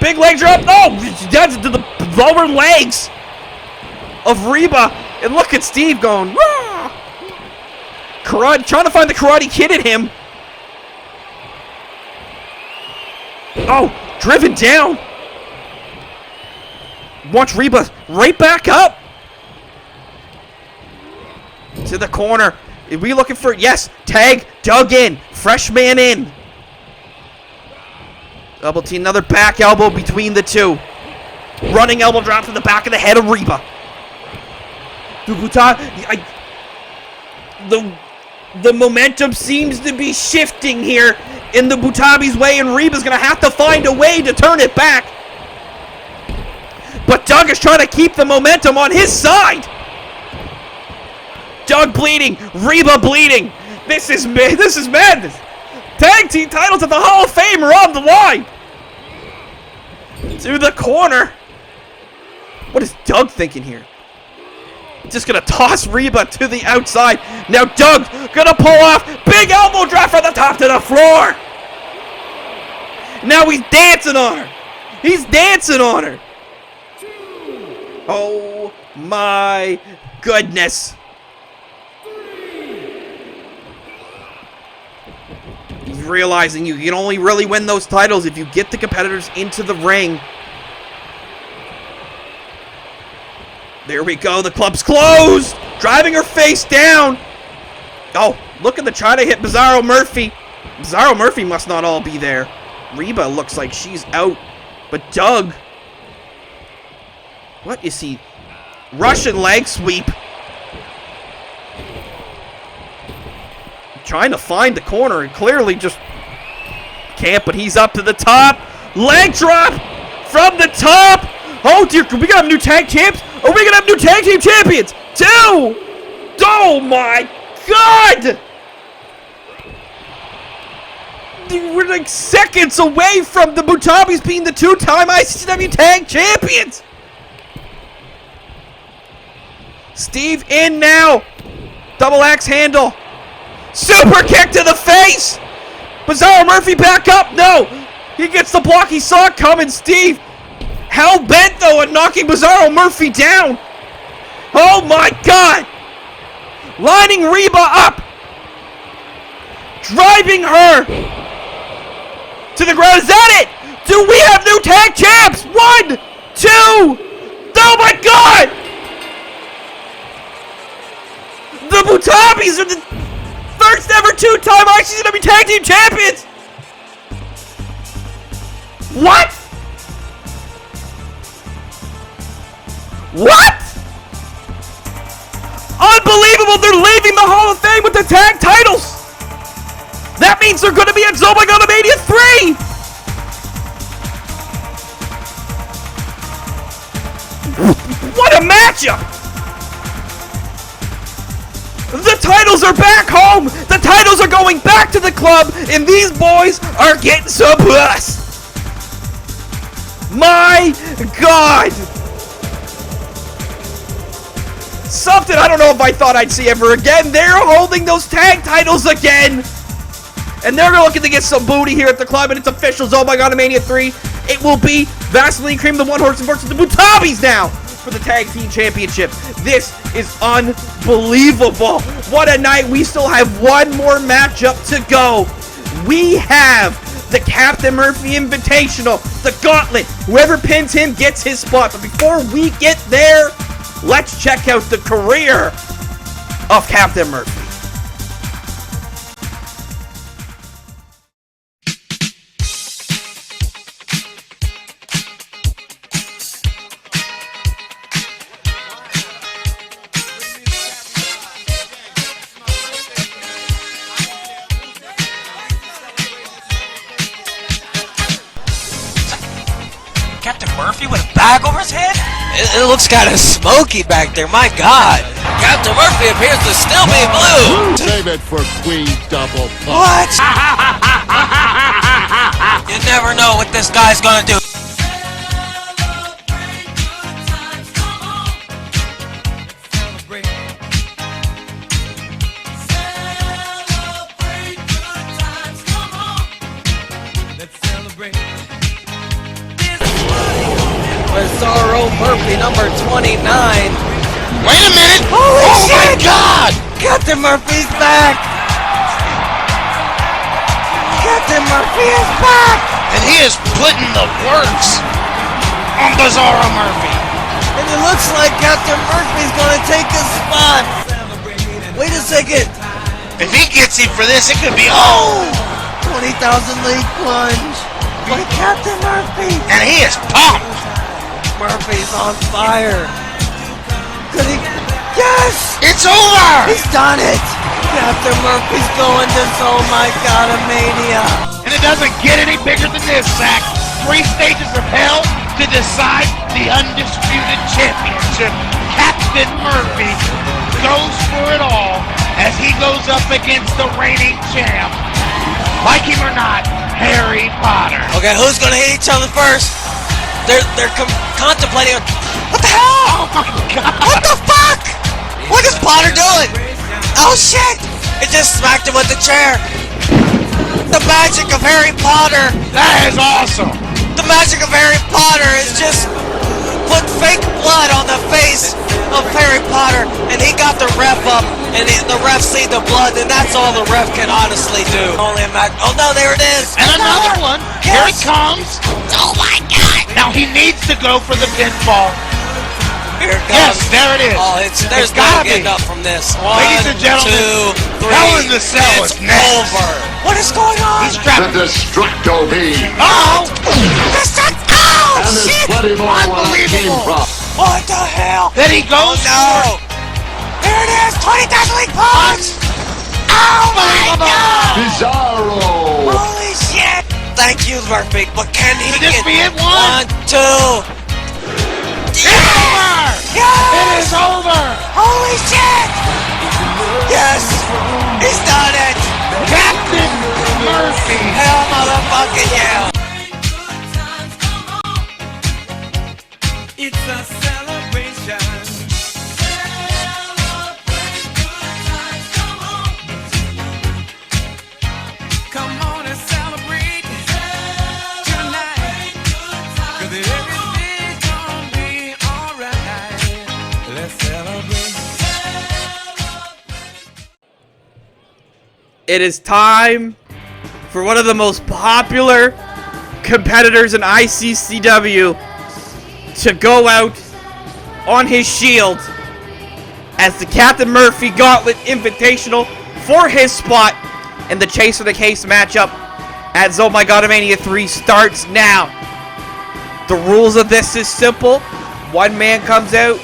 Big leg drop. No, that's to the lower legs of Reba. And look at Steve going, Rah! Karate, trying to find the Karate Kid in him. Oh, driven down. Watch Reba right back up. To the corner. Are we looking for, yes, tag, dug in, fresh man in. Double T, another back elbow between the two. Running elbow drop to the back of the head of Reba. The momentum seems to be shifting here in the Butabis' way, and Reba's going to have to find a way to turn it back. But Doug is trying to keep the momentum on his side. Doug bleeding, Reba bleeding. This is madness. Tag team titles at the Hall of Fame are on the line. To the corner. What is Doug thinking here? Just gonna toss Reba to the outside. Now Doug gonna pull off. Big elbow drop from the top to the floor. Now he's dancing on her. He's dancing on her. Oh my goodness. He's realizing you can only really win those titles if you get the competitors into the ring. There we go. The club's closed. Driving her face down. Oh, look at the try to hit Bizarro Murphy. Bizarro Murphy must not all be there. Reba looks like she's out. But Doug. What is he? Russian leg sweep. Trying to find the corner and clearly just can't, but he's up to the top. Leg drop from the top. Oh dear, we gonna have new tag champs? Are we gonna have new tag team champions? 2! Oh my god! We're like seconds away from the Butabis being the 2-time ICCW tag champions! Steve in now. Double axe handle. Super kick to the face! Bizarro Murphy back up. No! He gets the block he saw coming. Steve hell-bent, though, on knocking Bizarro Murphy down. Oh, my God. Lining Reba up. Driving her to the ground. Is that it? Do we have new tag champs? 1, 2. Oh, my God. The Butabis are the first ever 2-time ICCW tag team champions. What? What? Unbelievable! They're leaving the Hall of Fame with the tag titles! That means they're going to be at Mania 3! What a matchup! The titles are back home! The titles are going back to the club, and these boys are getting some puss! My God! Something I don't know if I thought I'd see ever again. They're holding those tag titles again. And they're looking to get some booty here at the club. And it's official. Oh my God, Mania 3. It will be Vaseline Cream, the One Horse versus the Butabis now for the tag team championship. This is unbelievable. What a night. We still have one more matchup to go. We have the Captain Murphy Invitational, the Gauntlet. Whoever pins him gets his spot. But before we get there, let's check out the career of Captain Murphy. Captain Murphy with a bag over his head? It looks kind of smoky back there, my God. Captain Murphy appears to still be blue. Save it for Queen Double Pump. What? You never know what this guy's gonna do. Bizarro Murphy, number 29. Wait a minute! Holy oh shit! My God! Captain Murphy's back! Captain Murphy is back! And he is putting the works on Bizarro Murphy. And it looks like Captain Murphy's gonna take his spot. Wait a second. If he gets him for this, it could be 20,000 lead plunge by Captain Murphy. And he is pumped. Murphy's on fire. Could he? Yes! It's over! He's done it! Captain Murphy's going to Oh My God, Mania. And it doesn't get any bigger than this, Zach. 3 stages of hell to decide the undisputed championship. Captain Murphy goes for it all as he goes up against the reigning champ. Like him or not, Harry Potter. Okay, who's gonna hit each other first? They're contemplating. What the hell? Oh my God! What the fuck? What is Potter doing? Oh shit! It just smacked him with the chair. The magic of Harry Potter. That is awesome. The magic of Harry Potter is just put fake blood on the face of Harry Potter, and he got the ref up, and the ref seen the blood, and that's all the ref can honestly do. Only a oh no, there it is. And another one. Yes. Here it comes. Oh my God! Now he needs to go for the pinfall. Here it Yes, comes. there it is. Oh, there's no gotta getting be. up from this. 1, Ladies and gentlemen, 2, 3. Hell in the Cell It's is next. over. What is going on? He's trapped. The Destructo beam. Oh! Oh And there's shit! plenty more where that came Unbelievable. from. What the hell? Then he goes. No! Here it is! 20,000 league punch! Oh my God! Bizarro. Holy shit! Thank you, Murphy, but can he Could this get be it? 1, 2? It's over! It Yes! is over! Holy shit! Yes! He's done it! Captain Murphy! Hell motherfucking yeah! It's a celebration. Come on and celebrate tonight. 'Cause everything's gonna be alright. Let's celebrate. It is time for one of the most popular competitors in ICCW to go out on his shield as the Captain Murphy Gauntlet Invitational for his spot in the Chase for the Case matchup as Oh My God Mania 3 starts now. The rules of this is simple. One man comes out.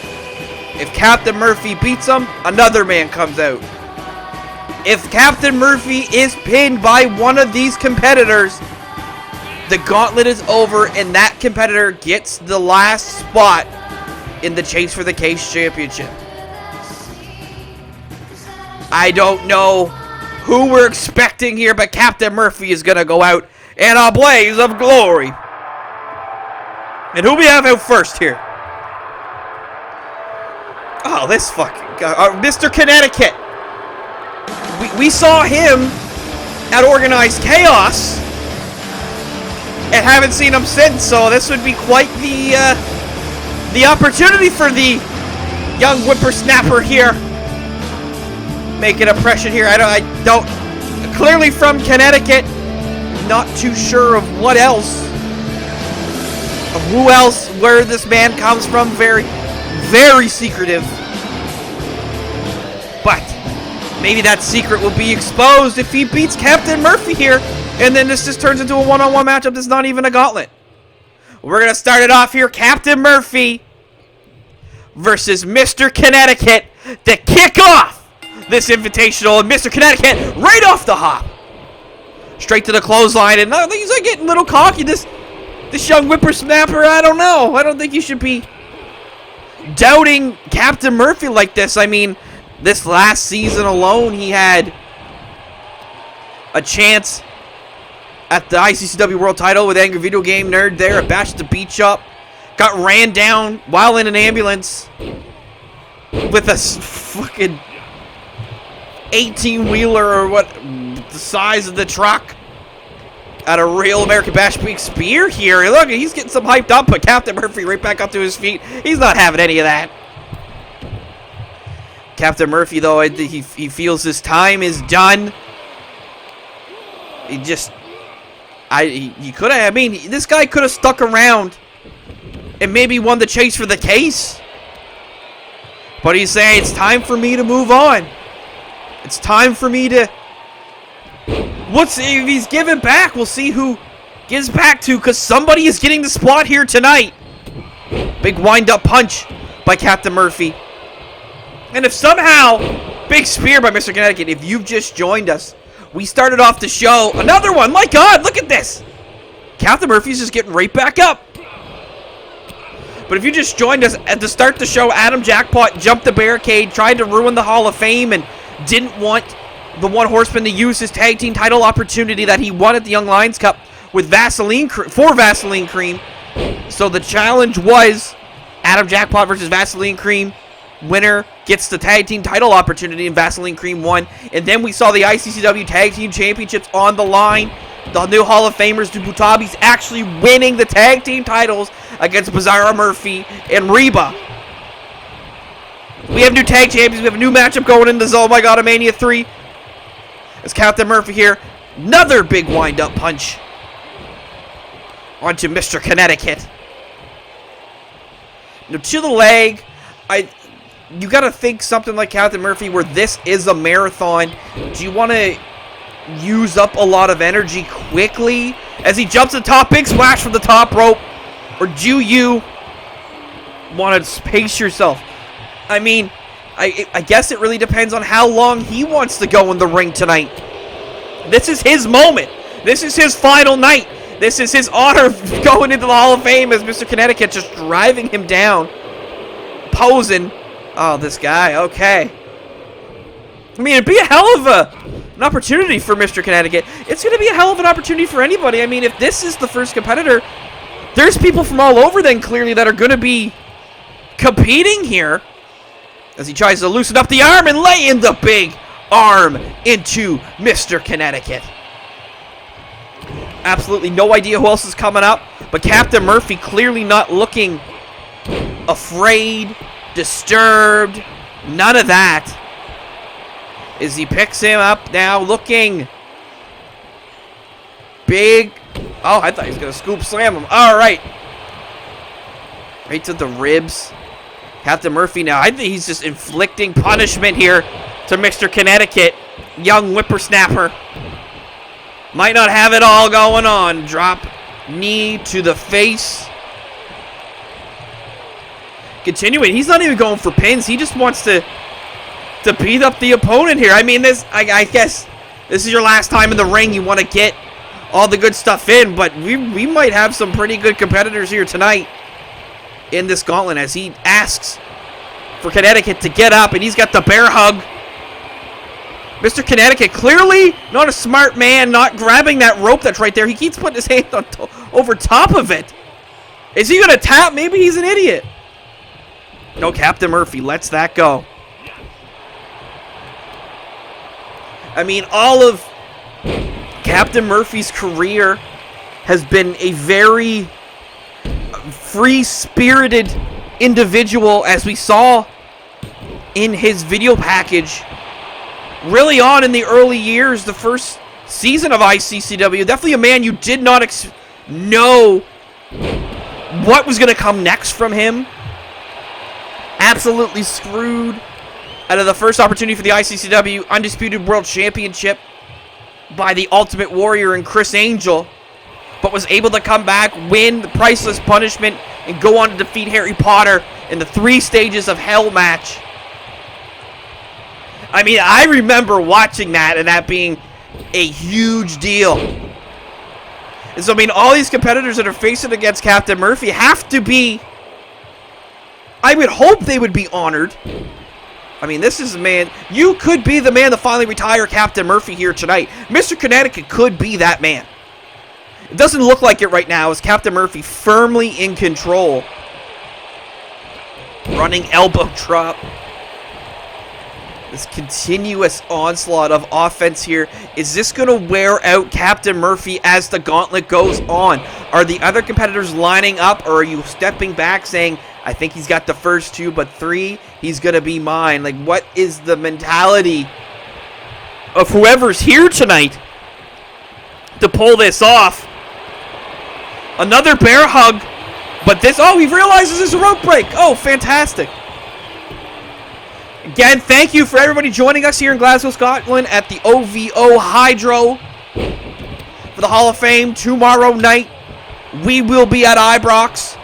If Captain Murphy beats him, another man comes out. If Captain Murphy is pinned by one of these competitors, the gauntlet is over and that competitor gets the last spot in the Chase for the Case Championship. I don't know who we're expecting here, but Captain Murphy is going to go out in a blaze of glory. And who we have out first here? Oh, this fucking guy, Mr. Connecticut. We saw him at Organized Chaos and haven't seen him since, so this would be quite the opportunity for the young whippersnapper here. Make an impression here. I don't clearly from Connecticut, not too sure of what else, of who else, where this man comes from. Very, very secretive. But maybe that secret will be exposed if he beats Captain Murphy here, and then this just turns into a one-on-one matchup that's not even a gauntlet. We're going to start it off here. Captain Murphy versus Mr. Connecticut to kick off this invitational. And Mr. Connecticut right off the hop. Straight to the clothesline. And I think he's like getting a little cocky. This young whippersnapper, I don't know. I don't think you should be doubting Captain Murphy like this. I mean, this last season alone, he had a chance at the ICCW World Title with Angry Video Game Nerd there at Bash at the Beach Shop. Got ran down while in an ambulance with a fucking 18-wheeler or what, the size of the truck at a real American Bash Big Spear here. Look, he's getting some hyped up, but Captain Murphy right back up to his feet. He's not having any of that. Captain Murphy, though, he feels his time is done. He just... he could have... I mean, this guy could have stuck around and maybe won the Chase for the Case. But he's saying, it's time for me to move on. It's time for me to... If he's giving back, we'll see who gives back to, because somebody is getting the spot here tonight. Big wind-up punch by Captain Murphy. And if somehow, big spear by Mr. Connecticut, if you've just joined us, we started off the show, another one, my God, look at this. Captain Murphy's just getting right back up. But if you just joined us at the start of the show, Adam Jackpot jumped the barricade, tried to ruin the Hall of Fame, and didn't want the One Horseman to use his tag team title opportunity that he won at the Young Lions Cup with Vaseline for Vaseline cream. So the challenge was Adam Jackpot versus Vaseline Cream. Winner gets the tag team title opportunity, and Vaseline Cream won. And then we saw the ICCW Tag Team Championships on the line. The new Hall of Famers, the Butabis, actually winning the tag team titles against Bizarro Murphy and Reba. We have new tag champions. We have a new matchup going into Oh My God, Mania 3. It's Captain Murphy here. Another big wind-up punch onto Mr. Connecticut. Now, to the leg, you got to think something like Captain Murphy where this is a marathon. Do you want to use up a lot of energy quickly as he jumps to the top, big splash from the top rope? Or do you want to pace yourself? I mean, I guess it really depends on how long he wants to go in the ring tonight. This is his moment. This is his final night. This is his honor going into the Hall of Fame as Mr. Connecticut just driving him down. Posing. Oh, this guy. Okay. I mean, it'd be a hell of an opportunity for Mr. Connecticut. It's going to be a hell of an opportunity for anybody. I mean, if this is the first competitor, there's people from all over then clearly that are going to be competing here. As he tries to loosen up the arm and lay in the big arm into Mr. Connecticut. Absolutely no idea who else is coming up, but Captain Murphy clearly not looking afraid, disturbed, none of that. As he picks him up now, looking big. Oh, I thought he was going to scoop slam him. All right. Right to the ribs. Captain Murphy now, I think he's just inflicting punishment here to Mr. Connecticut. Young whippersnapper. Might not have it all going on. Drop knee to the face. Continuing, he's not even going for pins. He just wants to beat up the opponent here. I mean, I guess this is your last time in the ring. You want to get all the good stuff in, but we might have some pretty good competitors here tonight in this gauntlet as he asks for Connecticut to get up, and he's got the bear hug. Mr. Connecticut clearly not a smart man, not grabbing that rope that's right there. He keeps putting his hand on over top of it. Is he going to tap? Maybe he's an idiot. No, Captain Murphy lets that go. I mean, all of Captain Murphy's career has been a very free-spirited individual, as we saw in his video package really on in the early years, the first season of ICCW. Definitely a man you did not know what was going to come next from him. Absolutely screwed out of the first opportunity for the ICCW Undisputed World Championship by the Ultimate Warrior and Chris Angel, but was able to come back, win the Priceless Punishment, and go on to defeat Harry Potter in the 3 Stages of Hell match. I mean, I remember watching that and that being a huge deal. And so, I mean, all these competitors that are facing against Captain Murphy have to be, I would hope they would be honored. I mean, this is a man, you could be the man to finally retire Captain Murphy here tonight. Mr. Connecticut could be that man. It doesn't look like it right now as Captain Murphy firmly in control. Running elbow drop. This continuous onslaught of offense here. Is this going to wear out Captain Murphy as the gauntlet goes on? Are the other competitors lining up, or are you stepping back saying, I think he's got the first 2, but 3, he's going to be mine? Like, what is the mentality of whoever's here tonight to pull this off? Another bear hug, but this, oh, he realizes it's a rope break. Oh, fantastic. Again, thank you for everybody joining us here in Glasgow, Scotland at the OVO Hydro for the Hall of Fame tomorrow night. We will be at Ibrox.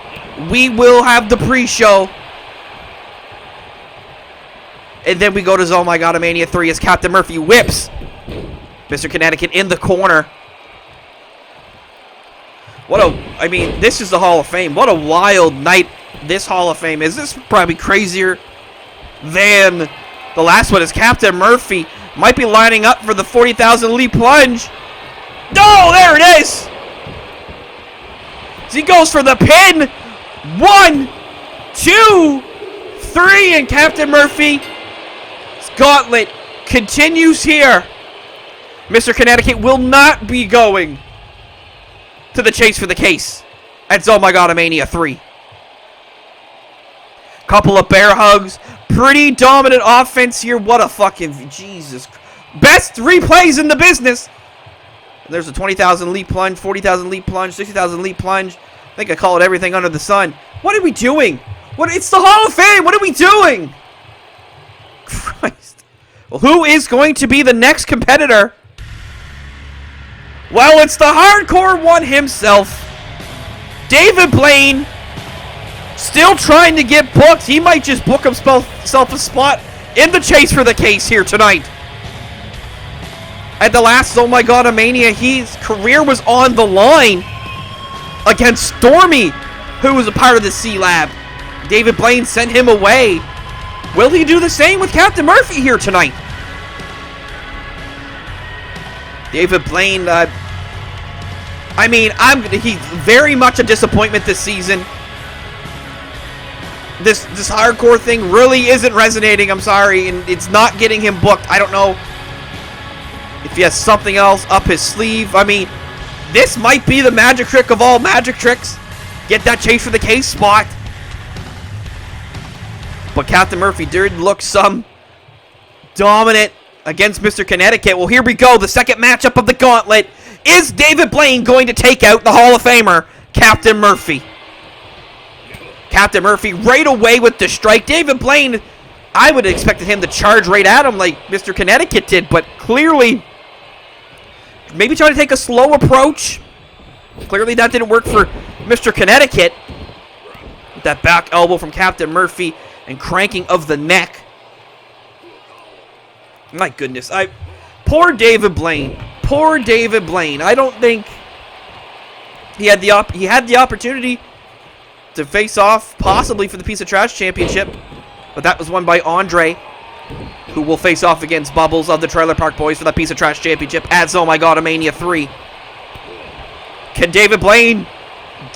We will have the pre-show. And then we go to Oh My God, Mania 3 as Captain Murphy whips Mr. Connecticut in the corner. I mean, this is the Hall of Fame. What a wild night this Hall of Fame is. This is probably crazier than the last one, as Captain Murphy might be lining up for the 40,000 leap plunge. Oh, there it is. As he goes for the pin. 1, 2, 3, and Captain Murphy's gauntlet continues here. Mr. Connecticut will not be going to the chase for the case at Oh My God, Mania 3. Couple of bear hugs. Pretty dominant offense here. What a fucking... Jesus. Best replays in the business. There's a 20,000 leap plunge, 40,000 leap plunge, 60,000 leap plunge. I think I call it everything under the sun. What are we doing? It's the Hall of Fame. What are we doing? Christ. Well, who is going to be the next competitor? Well, it's the hardcore one himself. David Blaine. Still trying to get booked. He might just book himself a spot in the chase for the case here tonight. At the last Oh My God, Mania, his career was on the line against Stormy, who was a part of the C-Lab. David Blaine sent him away. Will he do the same with Captain Murphy here tonight? David Blaine, he's very much a disappointment this season. This hardcore thing really isn't resonating, I'm sorry, and it's not getting him booked. I don't know if he has something else up his sleeve. I mean, this might be the magic trick of all magic tricks. Get that chase for the case spot. But Captain Murphy did look some dominant against Mr. Connecticut. Well, here we go. The second matchup of the gauntlet. Is David Blaine going to take out the Hall of Famer, Captain Murphy? Captain Murphy right away with the strike. David Blaine, I would have expected him to charge right at him like Mr. Connecticut did, but clearly maybe trying to take a slow approach. Clearly that didn't work for Mr. Connecticut. With that back elbow from Captain Murphy and cranking of the neck. My goodness. Poor David Blaine. Poor David Blaine. I don't think he had the opportunity to face off possibly for the Piece of Trash Championship, but that was won by Andre, who will face off against Bubbles of the Trailer Park Boys for the Piece of Trash Championship at Oh My God, Mania 3. Can David Blaine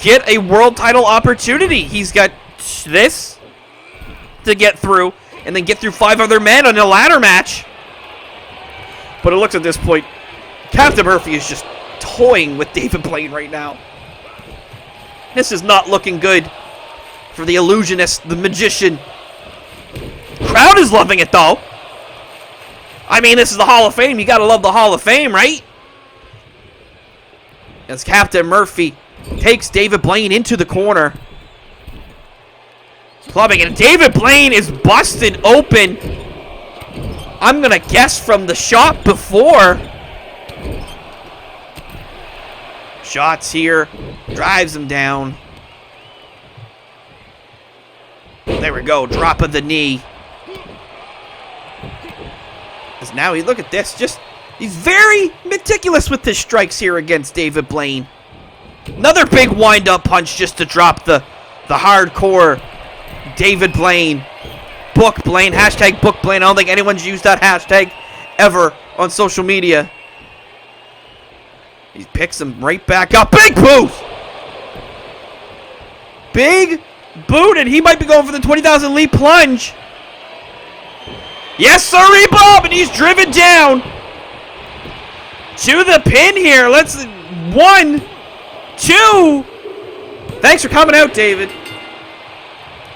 get a world title opportunity? He's got this to get through, and then get through 5 other men in a ladder match. But it looks at this point, Captain Murphy is just toying with David Blaine right now. This is not looking good for the illusionist, the magician. Crowd is loving it, though. I mean, this is the Hall of Fame. You gotta love the Hall of Fame, right? As Captain Murphy takes David Blaine into the corner. Clubbing, and David Blaine is busted open. I'm gonna guess from the shot before. Shots here. Drives him down. There we go. Drop of the knee. As now, look at this. He's very meticulous with his strikes here against David Blaine. Another big wind-up punch just to drop the hardcore David Blaine. Book Blaine. Hashtag book Blaine. I don't think anyone's used that hashtag ever on social media. He picks him right back up. Big boot! Big boot, and he might be going for the 20,000 leap plunge. Yes, sir, Reba! And he's driven down to the pin here. 1, 2. Thanks for coming out, David.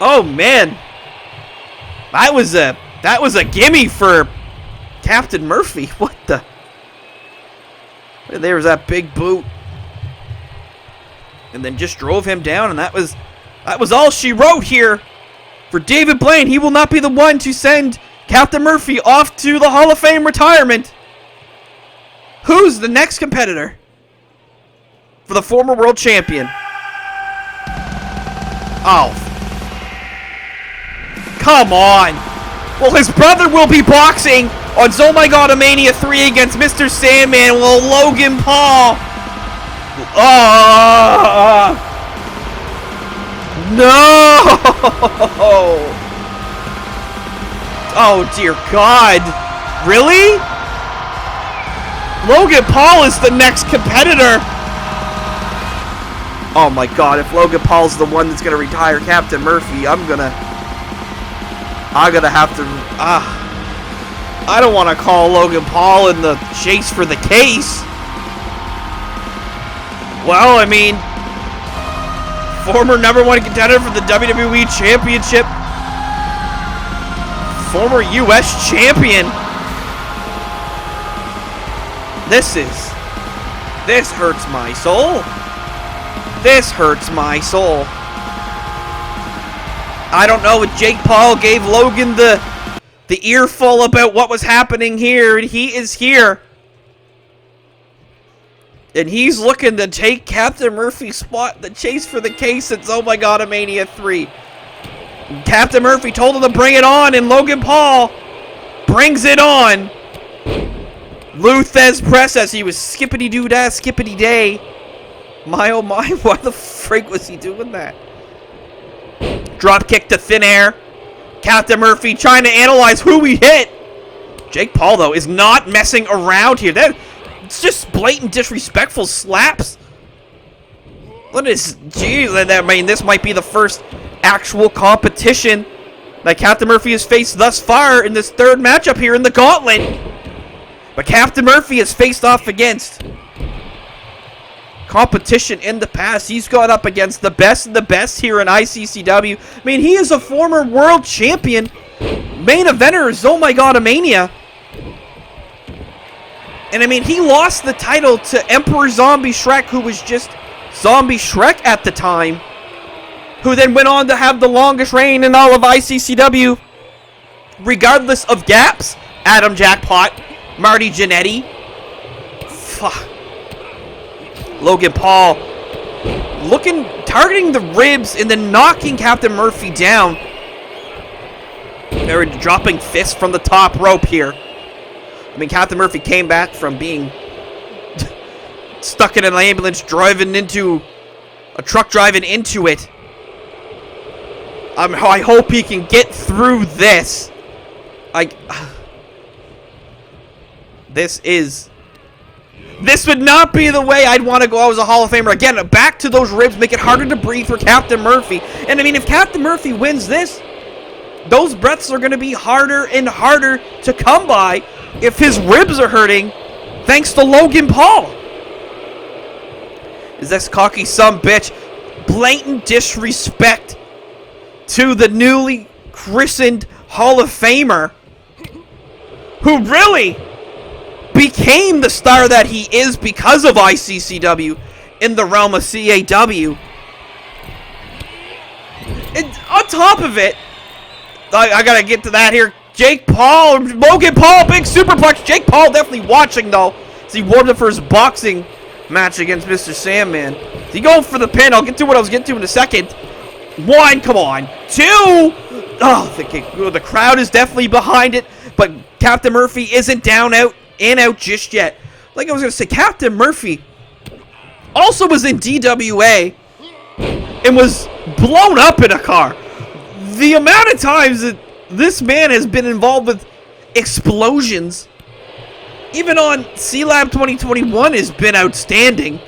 Oh, man. That was a gimme for Captain Murphy. What the... There was that big boot. And then just drove him down, and that was all she wrote here for David Blaine. He will not be the one to send Captain Murphy off to the Hall of Fame retirement. Who's the next competitor for the former world champion? Oh. Come on. Well, his brother will be boxing on Oh My God, Mania 3 against Mr. Sandman. Well, Logan Paul. No. Oh, dear God. Really? Logan Paul is the next competitor. Oh my god, if Logan Paul's the one that's gonna retire Captain Murphy, I'm gonna have to, I don't want to call Logan Paul in the chase for the case. Well, I mean, former #1 contender for the WWE Championship, former US champion. This hurts my soul. This hurts my soul. I don't know if Jake Paul gave Logan the earful about what was happening here, and he is here. And he's looking to take Captain Murphy's spot, the chase for the case since, oh my god, Mania 3. Captain Murphy told him to bring it on, and Logan Paul brings it on. Luthez press as he was skippity-doo-dah, skippity-day. My oh my, why the frig was he doing that? Drop kick to thin air. Captain Murphy trying to analyze who he hit. Jake Paul, though, is not messing around here. It's just blatant disrespectful slaps. What is... Geez, I mean, this might be the first actual competition that Captain Murphy has faced thus far in this third matchup here in the Gauntlet. But Captain Murphy has faced off against competition in the past. He's gone up against the best of the best here in ICCW. I mean, he is a former world champion. Main eventer is Oh My God, Mania. And I mean, he lost the title to Emperor Zombie Shrek, who was just Zombie Shrek at the time, who then went on to have the longest reign in all of ICCW, regardless of gaps. Adam Jackpot, Marty Jannetty. Fuck. Logan Paul targeting the ribs and then knocking Captain Murphy down. They're dropping fists from the top rope here. I mean, Captain Murphy came back from being stuck in an ambulance driving into a truck driving into it. I hope he can get through this. This would not be the way I'd want to go out as a Hall of Famer. Again, back to those ribs, make it harder to breathe for Captain Murphy. And I mean, if Captain Murphy wins this, those breaths are going to be harder and harder to come by if his ribs are hurting, thanks to Logan Paul. Is this cocky sumbitch blatant disrespect to the newly christened Hall of Famer, who really became the star that he is because of ICCW in the realm of CAW. And on top of it, I gotta get to that here. Jake Paul, Logan Paul, big superplex. Jake Paul definitely watching though, as he warmed up for his boxing match against Mr. Sandman. Is he going for the pin? I'll get to what I was getting to in a second. One, come on. Two. Oh, the crowd is definitely behind it, but Captain Murphy isn't down, out, and out just yet. Like I was gonna say, Captain Murphy also was in DWA and was blown up in a car. The amount of times that this man has been involved with explosions, even on C-Lab 2021, has been outstanding.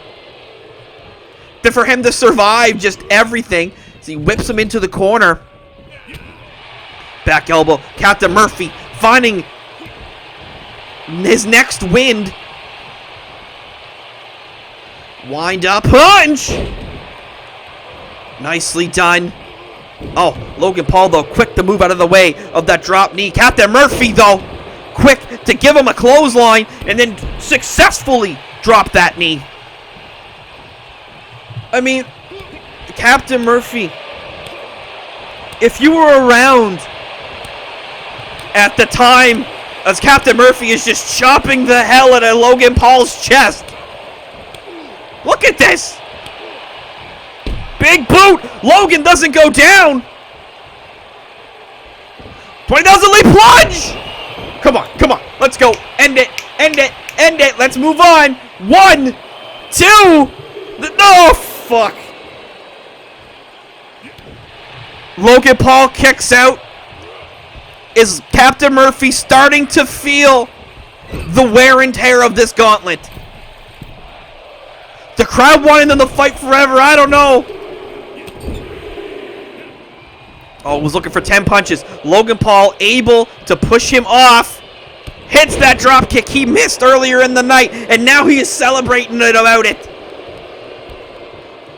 But for him to survive just everything, as he whips him into the corner. Back elbow. Captain Murphy finding his next wind. Wind up punch. Nicely done. Oh, Logan Paul, though, quick to move out of the way of that drop knee. Captain Murphy, though, quick to give him a clothesline and then successfully drop that knee. I mean, Captain Murphy, if you were around at the time as Captain Murphy is just chopping the hell out of Logan Paul's chest. Look at this. Big boot. Logan doesn't go down. 20,000 leap plunge. Come on, come on. Let's go. End it. End it. End it. Let's move on. 1, 2. No, fuck. Logan Paul kicks out. Is Captain Murphy starting to feel the wear and tear of this gauntlet? The crowd wanted them to fight forever. I don't know. Oh, was looking for 10 punches. Logan Paul able to push him off. Hits that drop kick he missed earlier in the night, and now he is celebrating it about it.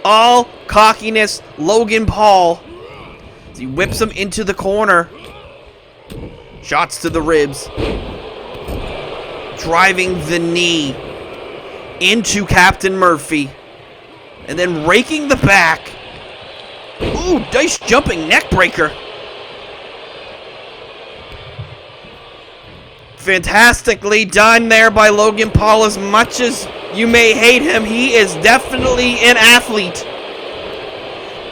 All cockiness, Logan Paul. As he whips him into the corner. Shots to the ribs. Driving the knee into Captain Murphy. And then raking the back. Ooh, nice jumping neck breaker. Fantastically done there by Logan Paul. As much as you may hate him, he is definitely an athlete.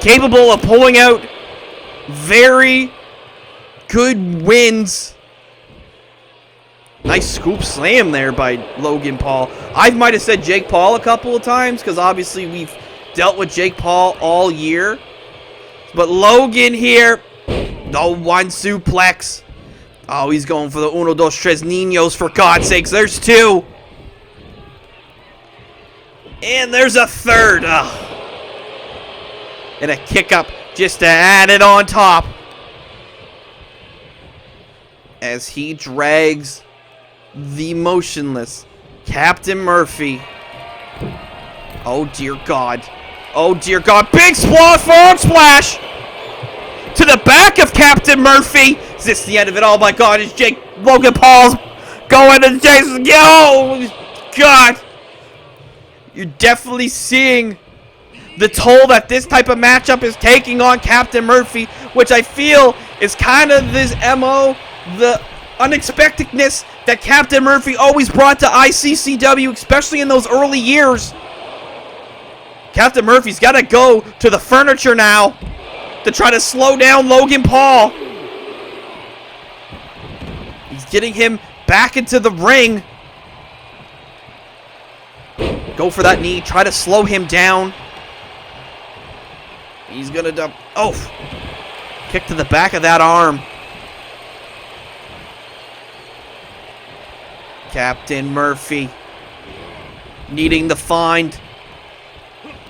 Capable of pulling out very good wins. Nice scoop slam there by Logan Paul. I might have said Jake Paul a couple of times because obviously we've dealt with Jake Paul all year. But Logan here, no one suplex. Oh, he's going for the uno, dos, tres niños, for God's sakes. There's two. And there's a third. And a kick up just to add it on top. As he drags the motionless Captain Murphy. Oh, dear God. Oh, dear God. Big splash, frog splash. To the back of Captain Murphy. Is this the end of it? Oh, my God. Is Logan Paul's going to Jason? Oh, God. You're definitely seeing the toll that this type of matchup is taking on Captain Murphy, which I feel is kind of this MO, the unexpectedness that Captain Murphy always brought to ICCW, especially in those early years. Captain Murphy's got to go to the furniture now to try to slow down Logan Paul. He's getting him back into the ring. Go for that knee. Try to slow him down. He's going to dump. Oh. Kick to the back of that arm. Captain Murphy needing to find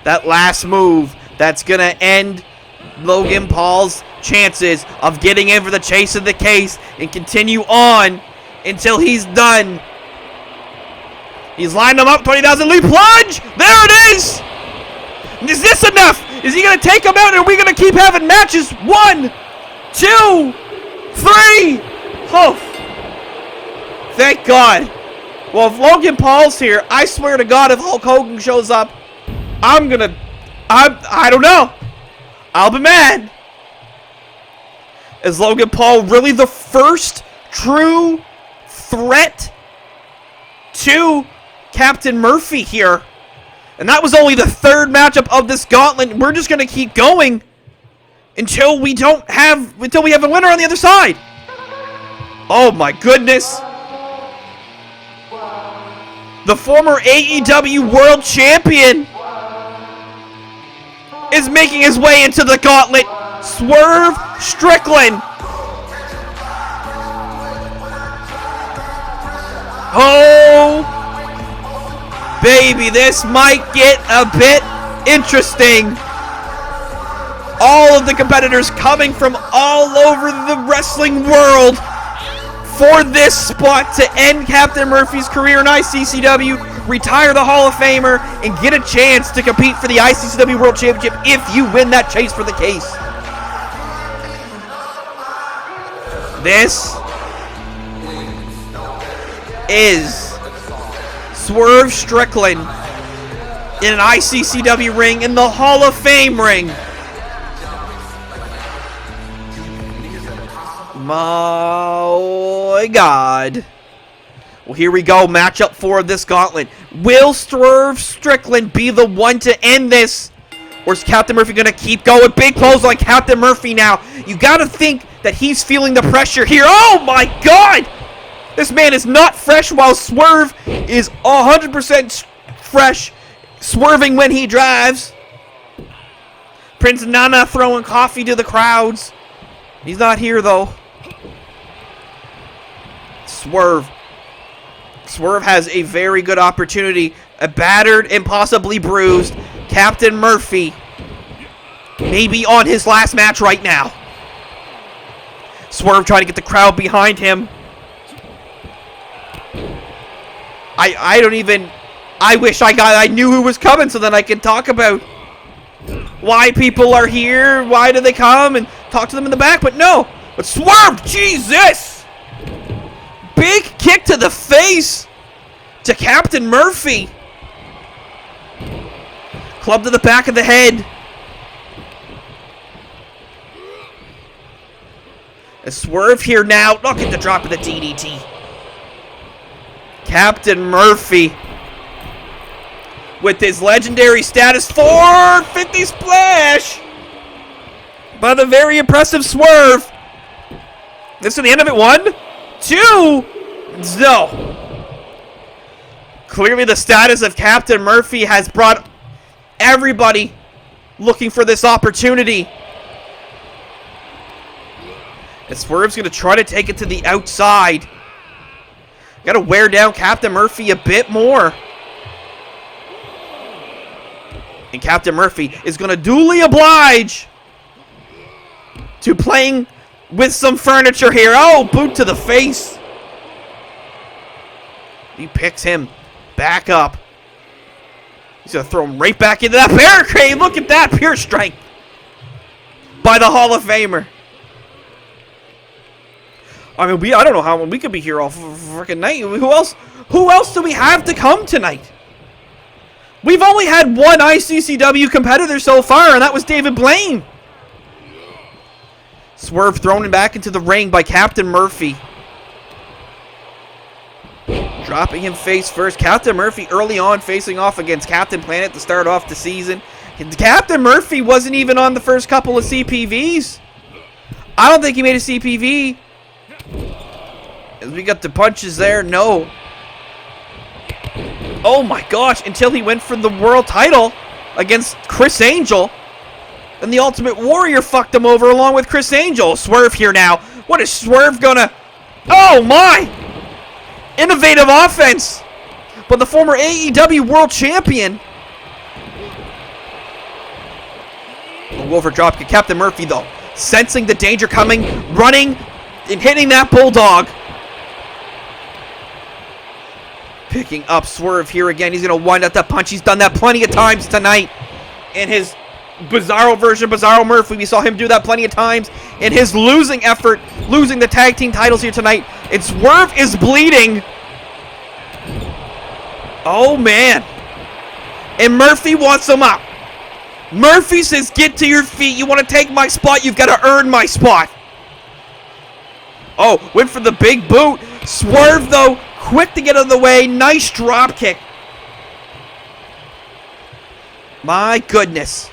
that last move that's going to end Logan Paul's chances of getting in for the chase of the case and continue on until he's done. He's lined him up, 20,000 leap plunge! There it is! Is this enough? Is he going to take him out, or are we going to keep having matches? 1, 2, 3! Oh, thank God. Well, if Logan Paul's here, I swear to God, if Hulk Hogan shows up, I don't know. I'll be mad. Is Logan Paul really the first true threat to Captain Murphy here? And that was only the third matchup of this gauntlet. We're just going to keep going until we have a winner on the other side. Oh my goodness. The former AEW World Champion is making his way into the gauntlet. Swerve Strickland. Oh, baby, this might get a bit interesting. All of the competitors coming from all over the wrestling world for this spot to end Captain Murphy's career in ICCW, retire the Hall of Famer, and get a chance to compete for the ICCW World Championship if you win that chase for the case. This is Swerve Strickland in an ICCW ring, in the Hall of Fame ring. My God. Well, here we go. Matchup 4 of this gauntlet. Will Swerve Strickland be the one to end this? Or is Captain Murphy going to keep going? Big pose like Captain Murphy now. You got to think that he's feeling the pressure here. Oh, my God. This man is not fresh, while Swerve is 100% fresh, swerving when he drives. Prince Nana throwing coffee to the crowds. He's not here, though. Swerve has a very good opportunity a battered and possibly bruised Captain Murphy may be on his last match right now. Swerve trying to get the crowd behind him. I wish I knew who was coming so then I could talk about why people are here, why do they come, and talk to them in the back, but no. But Swerve, Jesus! Big kick to the face to Captain Murphy. Club to the back of the head. A Swerve here now. Look at the drop of the DDT. Captain Murphy with his legendary status 450 splash by the very impressive Swerve. This is the end of it. 1, 2, no. Clearly the status of Captain Murphy has brought everybody looking for this opportunity. And Swerve's going to try to take it to the outside. Got to wear down Captain Murphy a bit more. And Captain Murphy is going to duly oblige to playing with some furniture here. Oh, boot to the face. He picks him back up. He's going to throw him right back into that barricade. Look at that pure strength by the Hall of Famer. I mean, I don't know how we could be here all freaking night. Who else do we have to come tonight? We've only had one ICCW competitor so far, and that was David Blaine. Swerve thrown him back into the ring by Captain Murphy. Dropping him face first. Captain Murphy early on facing off against Captain Planet to start off the season. And Captain Murphy wasn't even on the first couple of CPVs. I don't think he made a CPV. As we got the punches there, no. Oh my gosh, until he went for the world title against Chris Angel. And the Ultimate Warrior fucked him over along with Chris Angel. Swerve here now. What is Swerve gonna... Oh my! Innovative offense. But the former AEW World Champion. Over dropkick. Captain Murphy though, sensing the danger coming, running and hitting that bulldog. Picking up Swerve here again. He's going to wind up that punch. He's done that plenty of times tonight. In his Bizarro version, Bizarro Murphy, we saw him do that plenty of times. In his losing effort, losing the tag team titles here tonight. And Swerve is bleeding. Oh, man. And Murphy wants him up. Murphy says, get to your feet. You want to take my spot? You've got to earn my spot. Oh, went for the big boot. Swerve, though, quick to get out of the way. Nice drop kick. My goodness.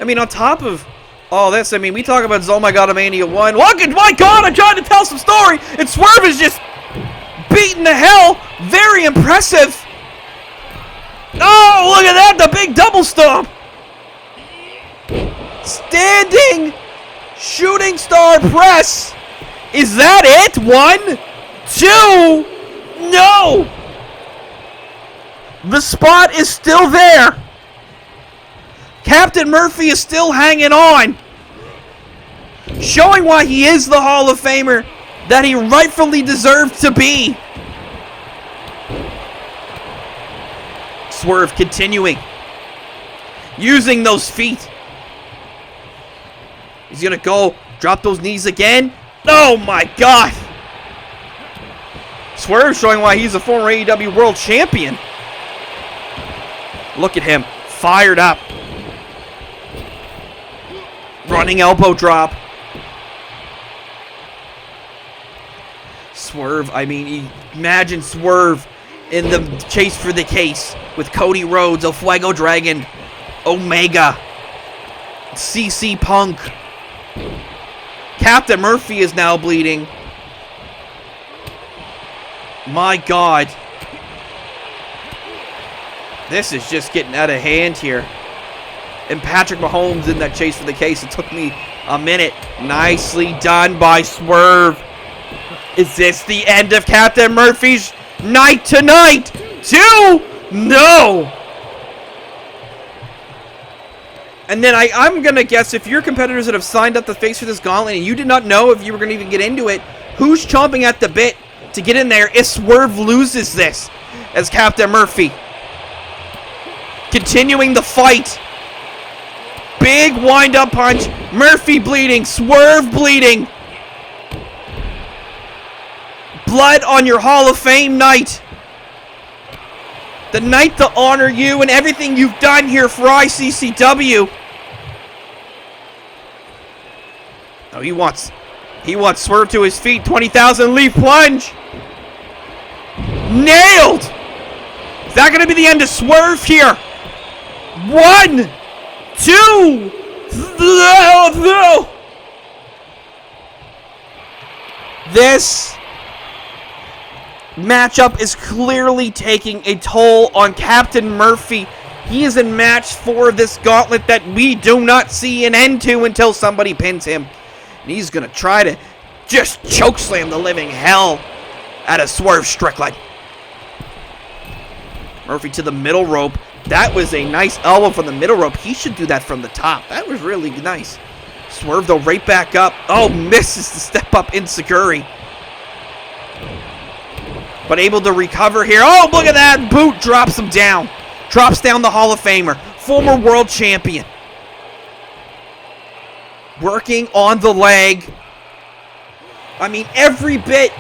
I mean, on top of all this, I mean, we talk about Oh My God, Mania 1. Look at, my God, I'm trying to tell some story. And Swerve is just beating the hell. Very impressive. Oh, look at that, the big double stomp. Standing shooting star press. Is that it? 1, 2, no. The spot is still there. Captain Murphy is still hanging on. Showing why he is the Hall of Famer that he rightfully deserves to be. Swerve continuing. Using those feet. He's going to go drop those knees again. Oh my God. Swerve showing why he's a former AEW World Champion. Look at him. Fired up. Running elbow drop. Swerve, I mean, imagine Swerve in the chase for the case with Cody Rhodes, El Fuego Dragon, Omega, CC Punk. Captain Murphy is now bleeding. My God. This is just getting out of hand here. And Patrick Mahomes in that chase for the case. It took me a minute. Nicely done by Swerve. Is this the end of Captain Murphy's night tonight? 2? No! And then I'm going to guess if your competitors that have signed up to face for this gauntlet and you did not know if you were going to even get into it, who's chomping at the bit to get in there if Swerve loses this as Captain Murphy? Continuing the fight. Big wind-up punch. Murphy bleeding. Swerve bleeding. Blood on your Hall of Fame night. The night to honor you and everything you've done here for ICCW. Oh, he wants Swerve to his feet. 20,000 leaf plunge. Nailed. Is that going to be the end of Swerve here? 1, 2. No. This matchup is clearly taking a toll on Captain Murphy. He is in match 4 of this gauntlet that we do not see an end to until somebody pins him. And he's going to try to just chokeslam the living hell out of Swerve Strickland. Murphy to the middle rope. That was a nice elbow from the middle rope. He should do that from the top. That was really nice. Swerve, though, right back up. Oh, misses the step up enziguri. But able to recover here. Oh, look at that. Boot drops him down. Drops down the Hall of Famer. Former world champion. Working on the leg. I mean, every bit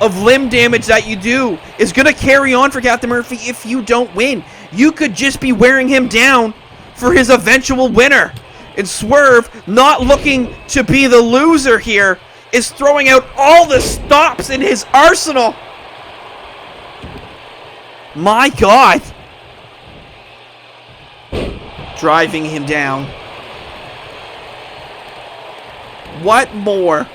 of limb damage that you do is going to carry on for Captain Murphy if you don't win. You could just be wearing him down for his eventual winner. And Swerve, not looking to be the loser here, is throwing out all the stops in his arsenal. My God. Driving him down. What more?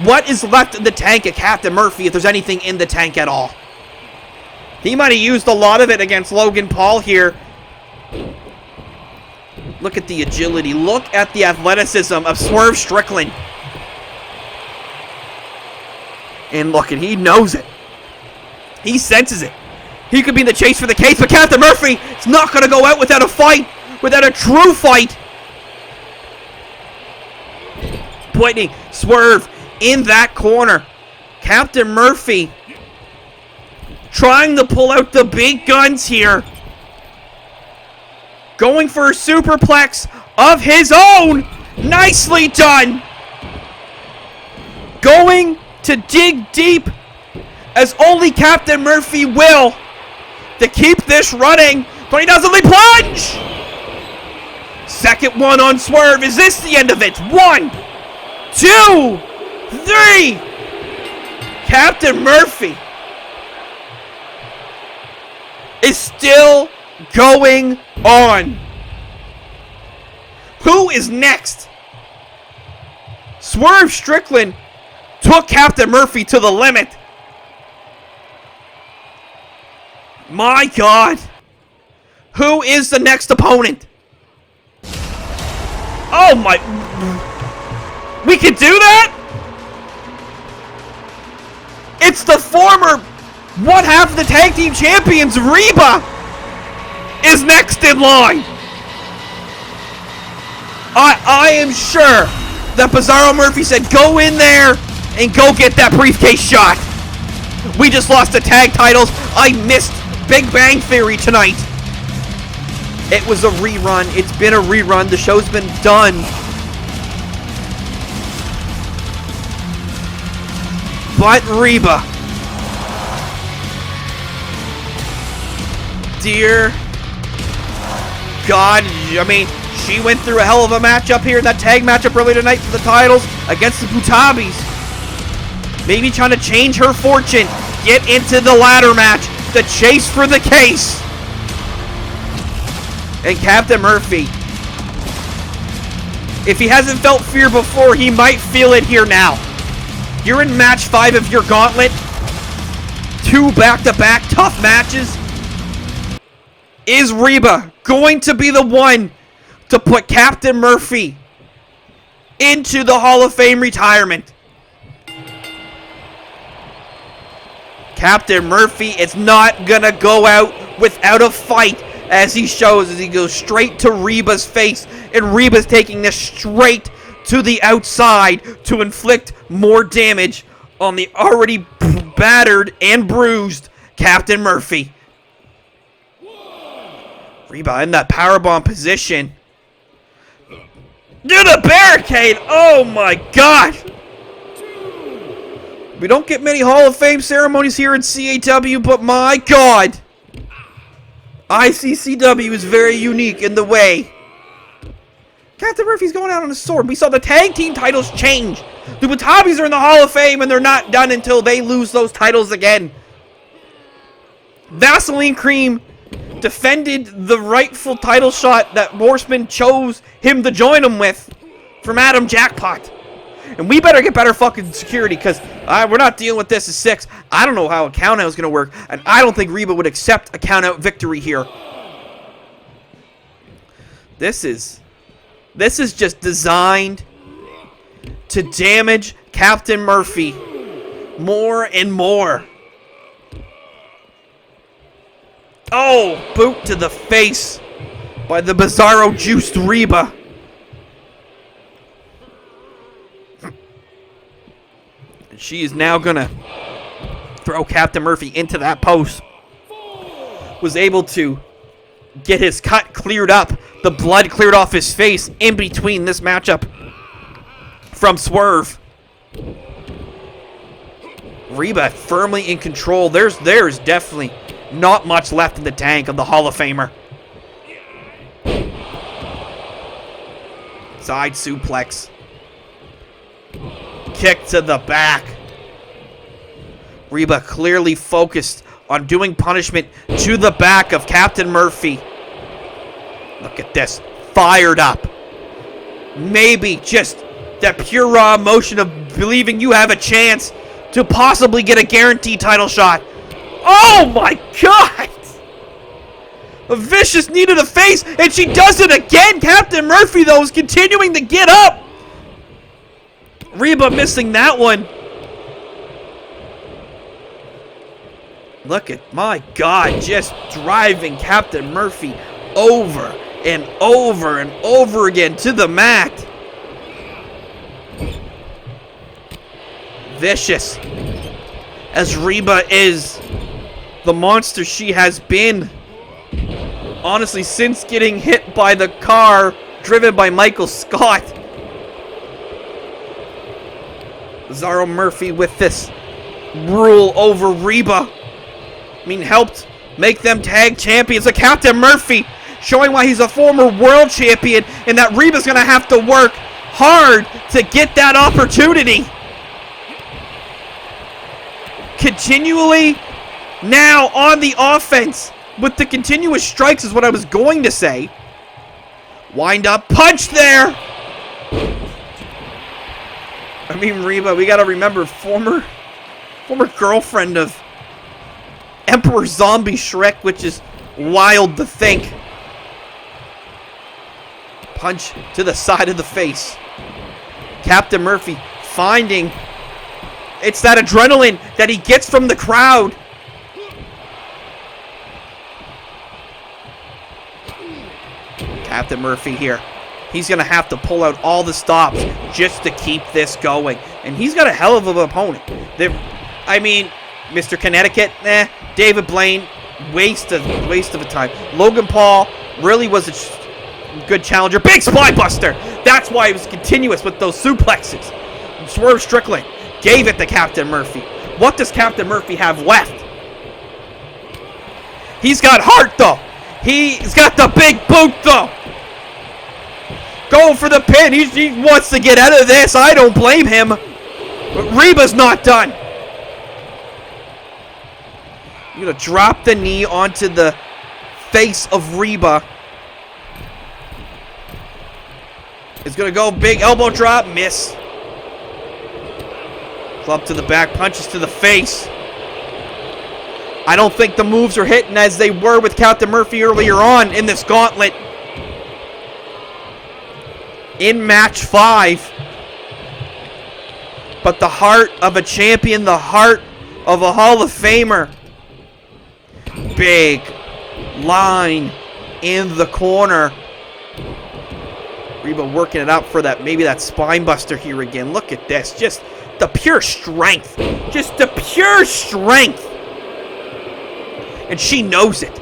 What is left in the tank of Captain Murphy if there's anything in the tank at all? He might have used a lot of it against Logan Paul here. Look at the agility. Look at the athleticism of Swerve Strickland. And look, and he knows it. He senses it. He could be in the chase for the case, but Captain Murphy is not going to go out without a fight, without a true fight. Pointing Swerve in that corner. Captain Murphy trying to pull out the big guns here. Going for a superplex of his own. Nicely done. Going to dig deep as only Captain Murphy will to keep this running. 20,000 leap plunge. Second one on Swerve. Is this the end of it? 1, 2, 3. Captain Murphy is still going on. Who is next? Swerve Strickland took Captain Murphy to the limit. My God. Who is the next opponent? Oh my. We can do that? It's the former one half of the tag team champions, Reba, is next in line. I am sure that Bizarro Murphy said, go in there and go get that briefcase shot. We just lost the tag titles. I missed Big Bang Theory tonight. It was a rerun. It's been a rerun. The show's been done. But Reba, dear God, I mean, she went through a hell of a matchup here in that tag matchup earlier tonight for the titles against the Butabis. Maybe trying to change her fortune, get into the ladder match, the chase for the case. And Captain Murphy, if he hasn't felt fear before, he might feel it here now. You're in match 5 of your gauntlet. 2 back-to-back tough matches. Is Reba going to be the one to put Captain Murphy into the Hall of Fame retirement? Captain Murphy is not gonna go out without a fight, as he shows as he goes straight to Reba's face, and Reba's taking this straight to the outside to inflict more damage on the already battered and bruised Captain Murphy. Reba in that powerbomb position. To the barricade! Oh my god! We don't get many Hall of Fame ceremonies here in CAW, but my god! ICCW is very unique in the way. Captain Murphy's going out on a sword. We saw the tag team titles change. The Butabis are in the Hall of Fame, and they're not done until they lose those titles again. Vaseline Cream defended the rightful title shot that Horseman chose him to join him with from Adam Jackpot. And we better get better fucking security, because we're not dealing with this as 6. I don't know how a countout is going to work, and I don't think Reba would accept a countout victory here. This is just designed to damage Captain Murphy more and more. Oh, boot to the face by the Bizarro juiced Reba. And she is now gonna throw Captain Murphy into that post. Was able to get his cut cleared up. The blood cleared off his face in between this matchup from Swerve. Reba firmly in control. There's definitely not much left in the tank of the Hall of Famer. Side suplex. Kick to the back. Reba clearly focused on doing punishment to the back of Captain Murphy. Look at this. Fired up. Maybe just that pure raw emotion of believing you have a chance to possibly get a guaranteed title shot. Oh my god! A vicious knee to the face, and she does it again! Captain Murphy, though, is continuing to get up! Reba missing that one. Look at, my god, just driving Captain Murphy over and over and over again to the mat. Vicious. As Reba is the monster she has been. Honestly, since getting hit by the car driven by Michael Scott. Bizarro Murphy with this rule over Reba. I mean, helped make them tag champions. A Captain Murphy showing why he's a former world champion and that Reba's going to have to work hard to get that opportunity. Continually now on the offense with the continuous strikes is what I was going to say. Wind up punch there. I mean, Reba, we got to remember former girlfriend of Emperor Zombie Shrek, which is wild to think. Punch to the side of the face. Captain Murphy finding it's that adrenaline that he gets from the crowd. Captain Murphy here. He's going to have to pull out all the stops just to keep this going. And he's got a hell of an opponent. I mean, Mr. Connecticut, David Blaine, waste of a time. Logan Paul really was a good challenger. Big spine buster. That's why he was continuous with those suplexes. Swerve Strickland gave it to Captain Murphy. What does Captain Murphy have left? He's got heart, though. He's got the big boot, though. Going for the pin. He wants to get out of this. I don't blame him. But Reba's not done. You're going to drop the knee onto the face of Reba. It's going to go big elbow drop. Miss. Club to the back. Punches to the face. I don't think the moves are hitting as they were with Captain Murphy earlier on in this gauntlet. In match 5. But the heart of a champion, the heart of a Hall of Famer. Big line in the corner. Reba working it up for that, maybe that spine buster here again. Look at this. Just the pure strength. Just the pure strength. And she knows it.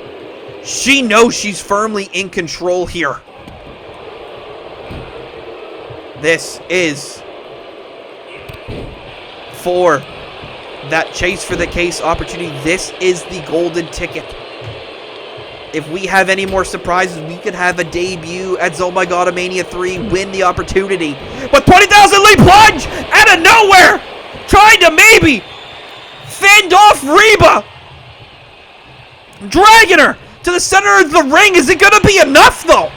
She knows she's firmly in control here. This is for that chase for the case opportunity. This is the golden ticket. If we have any more surprises, we could have a debut at Oh My God Mania 3, win the opportunity. But 20,000 lead plunge out of nowhere, trying to maybe fend off Reba, dragging her to the center of the ring. Is it gonna be enough though?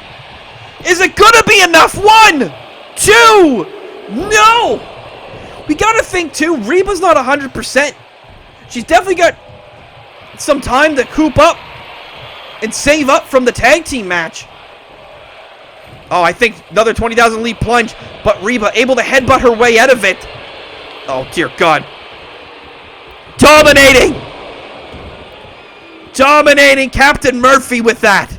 Is it gonna be enough? 1, 2, no. We gotta think too, Reba's not 100%. She's definitely got some time to coop up and save up from the tag team match. Oh, I think another 20,000 lead plunge, but Reba able to headbutt her way out of it. Oh, dear God. Dominating! Dominating Captain Murphy with that.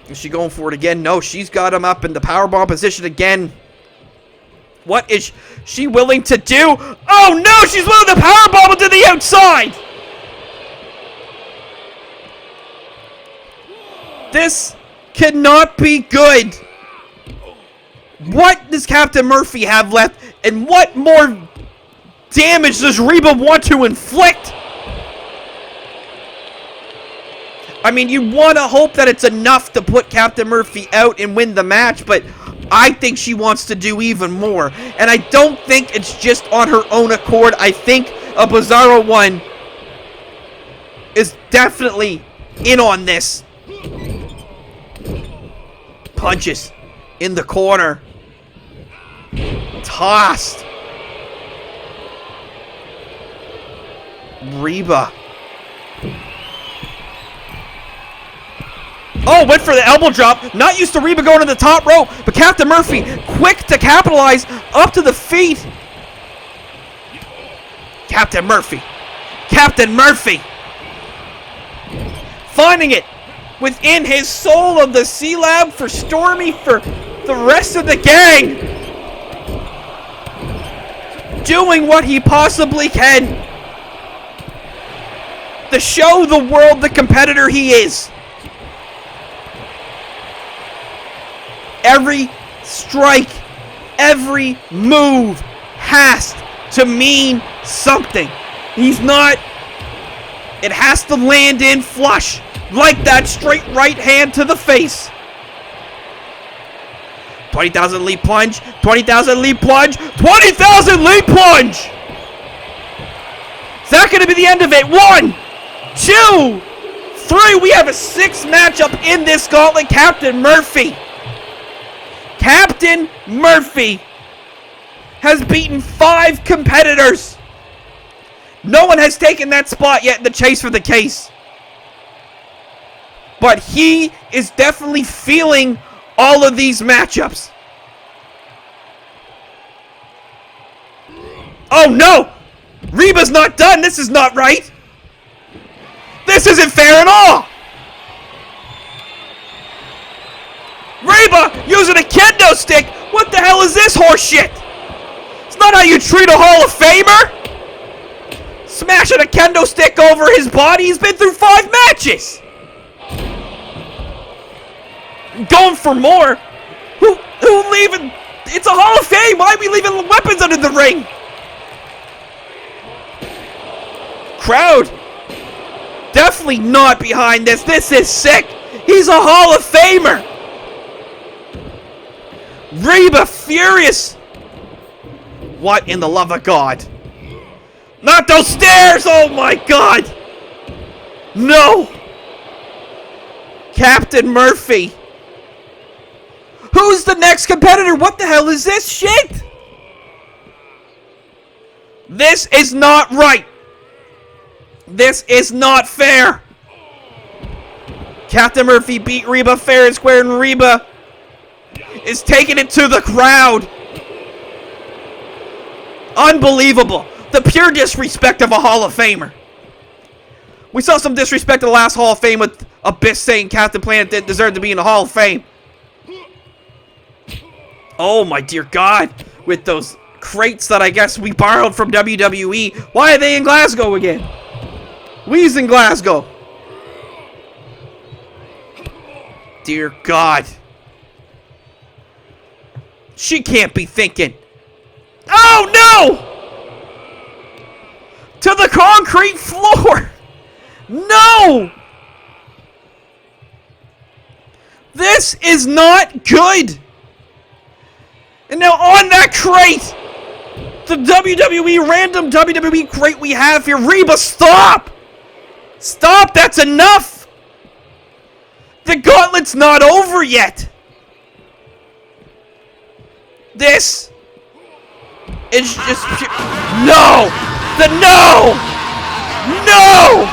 Is she going for it again? No, she's got him up in the powerbomb position again. What is she willing to do? Oh, no, she's willing to powerbomb it to the outside. This cannot be good. What does Captain Murphy have left? And what more damage does Reba want to inflict? I mean, you want to hope that it's enough to put Captain Murphy out and win the match, but I think she wants to do even more. And I don't think it's just on her own accord. I think a Bizarro one is definitely in on this. Punches in the corner. Tossed. Reba. Oh, went for the elbow drop. Not used to Reba going to the top rope, but Captain Murphy quick to capitalize up to the feet. Captain Murphy. Captain Murphy. Finding it within his soul of the C-Lab for Stormy, for the rest of the gang. Doing what he possibly can to show the world the competitor he is. Every strike, every move has to mean something. He's not... It has to land in flush. Like that straight right hand to the face. 20,000 lead plunge. 20,000 lead plunge. 20,000 lead plunge! Is that going to be the end of it? 1, 2, 3. We have a 6 matchup in this gauntlet. Captain Murphy. Captain Murphy has beaten 5 competitors. No one has taken that spot yet in the chase for the case. But he is definitely feeling all of these matchups. Oh no! Reba's not done. This is not right. This isn't fair at all. Reba using a kendo stick. What the hell is this horse shit? It's not how you treat a Hall of Famer. Smashing a kendo stick over his body. He's been through 5 matches. Going for more. Who leaving? It's a Hall of Fame. Why are we leaving weapons under the ring? Crowd definitely not behind this. This is sick. He's a Hall of Famer. Reba furious. What in the love of God? Not those stairs! Oh my God! No! Captain Murphy. Who's the next competitor? What the hell is this shit? This is not right. This is not fair. Captain Murphy beat Reba fair and square, and Reba is taking it to the crowd. Unbelievable. The pure disrespect of a Hall of Famer. We saw some disrespect in the last Hall of Fame with Abyss saying Captain Planet didn't deserve to be in the Hall of Fame. Oh my dear God. With those crates that I guess we borrowed from WWE. Why are they in Glasgow again? We's in Glasgow. Dear God. She can't be thinking. Oh no! To the concrete floor! No! This is not good! And now on that crate! The random WWE crate we have here. Reba, stop! Stop, that's enough! The gauntlet's not over yet! This is just pure... No! The no! No!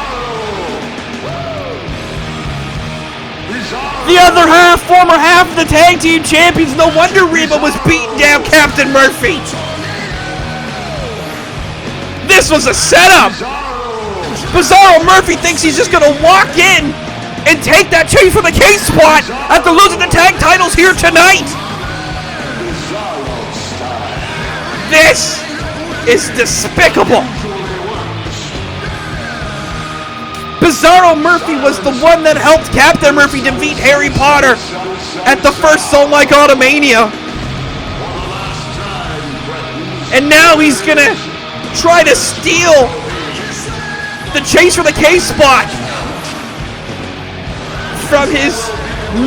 The other half, former half of the tag team champions. No wonder Reba was beating down Captain Murphy. This was a setup. Bizarro Murphy thinks he's just gonna walk in and take that chase for the K spot after losing the tag titles here tonight. This is despicable. Bizarro Murphy was the one that helped Captain Murphy defeat Harry Potter at the first So Like Automania. And now he's gonna try to steal the chase for the K-spot from his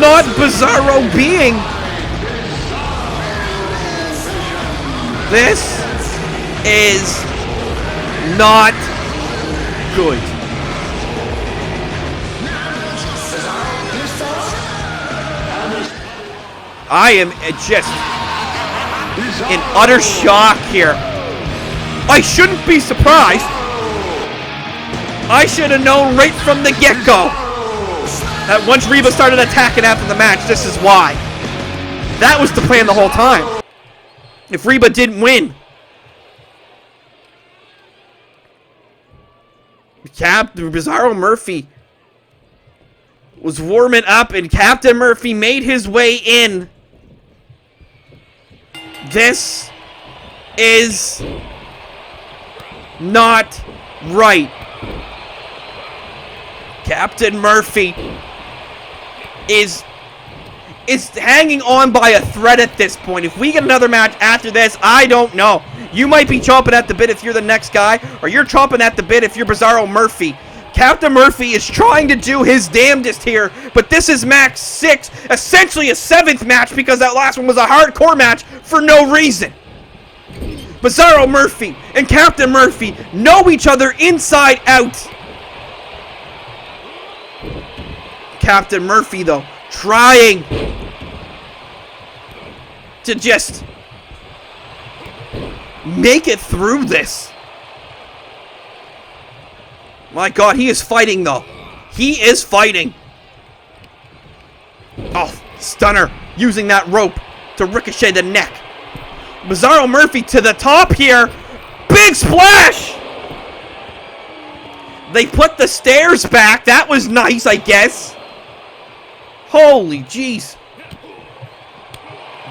not Bizarro being. This is not good. I am just in utter shock here. I shouldn't be surprised. I should have known right from the get-go that once Reba started attacking after the match, this is why. That was the plan the whole time. If Reba didn't win, Bizarro Murphy was warming up and Captain Murphy made his way in. This is not right. Captain Murphy is hanging on by a thread at this point. If we get another match after this, I don't know. You might be chomping at the bit if you're the next guy, or you're chomping at the bit if you're Bizarro Murphy. Captain Murphy is trying to do his damnedest here, but this is match 6, essentially a 7th match because that last one was a hardcore match for no reason. Bizarro Murphy and Captain Murphy know each other inside out. Captain Murphy, though, trying to just make it through this. My God, he is fighting, though. He is fighting. Oh, stunner. Using that rope to ricochet the neck. Bizarro Murphy to the top here. Big splash! They put the stairs back. That was nice, I guess. Holy jeez.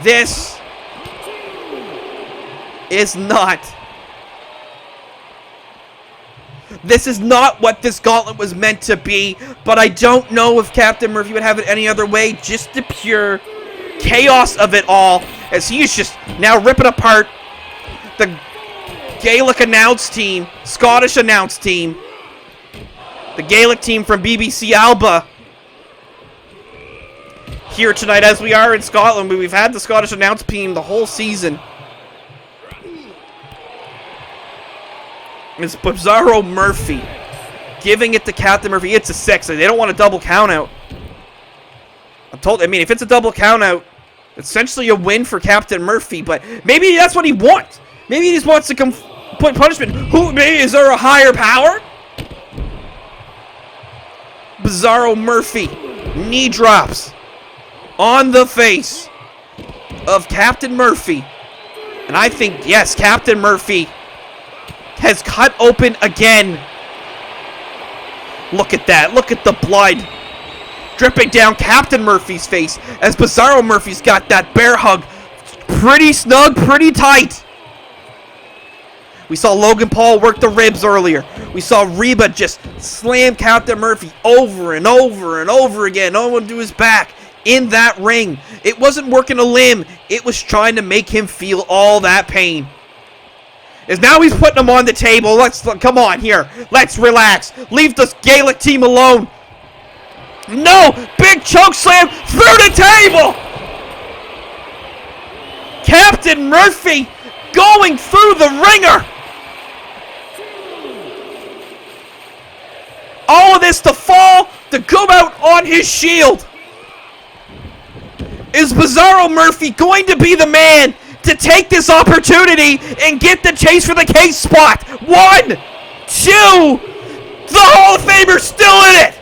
This is not... This is not what this gauntlet was meant to be, but I don't know if Captain Murphy would have it any other way. Just the pure chaos of it all, as he is just now ripping apart the Gaelic announce team, Scottish announce team, the Gaelic team from BBC Alba. Here tonight, as we are in Scotland, we've had the Scottish announce team the whole season. It's Bizarro Murphy giving it to Captain Murphy. It's a 6. They don't want a double count out. I mean, if it's a double count out, essentially a win for Captain Murphy, but maybe that's what he wants. Maybe he just wants to put punishment. Maybe is there a higher power? Bizarro Murphy knee drops on the face of Captain Murphy. And I think, yes, Captain Murphy has cut open again. Look at that. Look at the blood dripping down Captain Murphy's face as Bizarro Murphy's got that bear hug pretty snug, pretty tight. We saw Logan Paul work the ribs earlier. We saw Reba just slam Captain Murphy over and over and over again, over to his back in that ring. It wasn't working a limb. It was trying to make him feel all that pain. As now he's putting him on the table. Come on here. Let's relax. Leave the Gaelic team alone. No! Big choke slam through the table! Captain Murphy going through the ringer. All of this to fall, to come out on his shield. Is Bizarro Murphy going to be the man to take this opportunity and get the chase for the case spot? 1, 2, the Hall of Famer's still in it.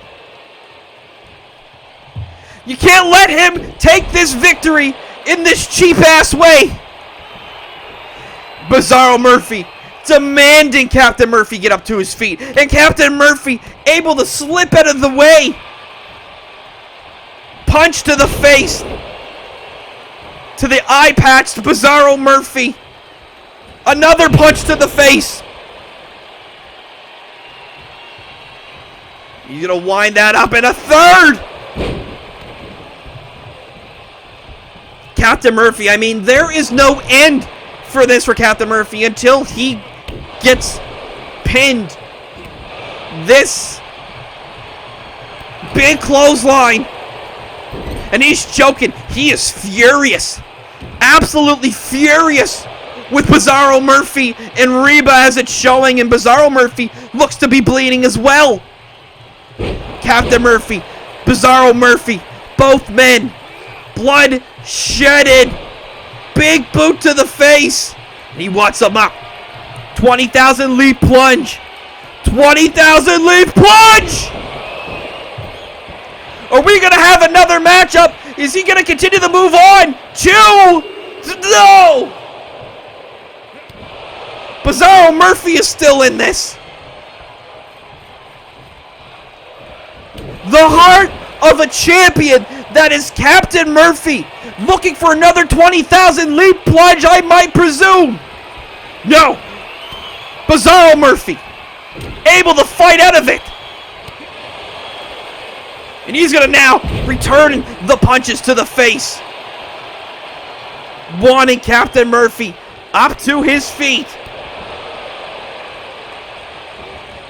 You can't let him take this victory in this cheap-ass way. Bizarro Murphy demanding Captain Murphy get up to his feet. And Captain Murphy able to slip out of the way. Punch to the face. To the eye patch to Bizarro Murphy. Another punch to the face. He's going to wind that up in a third. Captain Murphy, I mean, there is no end for this for Captain Murphy until he gets pinned. This big clothesline. And he's choking. He is furious. Absolutely furious with Bizarro Murphy and Reba as it's showing. And Bizarro Murphy looks to be bleeding as well. Captain Murphy, Bizarro Murphy, both men. Blood shedded. Big boot to the face. And he wants him up. 20,000 leap plunge. 20,000 leap plunge! Are we going to have another matchup? Is he going to continue to move on? 2! No! Bizarro Murphy is still in this. The heart of a champion that is Captain Murphy. Looking for another 20,000 leap plunge, I might presume. No. Bizarro Murphy able to fight out of it. And he's going to now return the punches to the face. Wanting Captain Murphy up to his feet.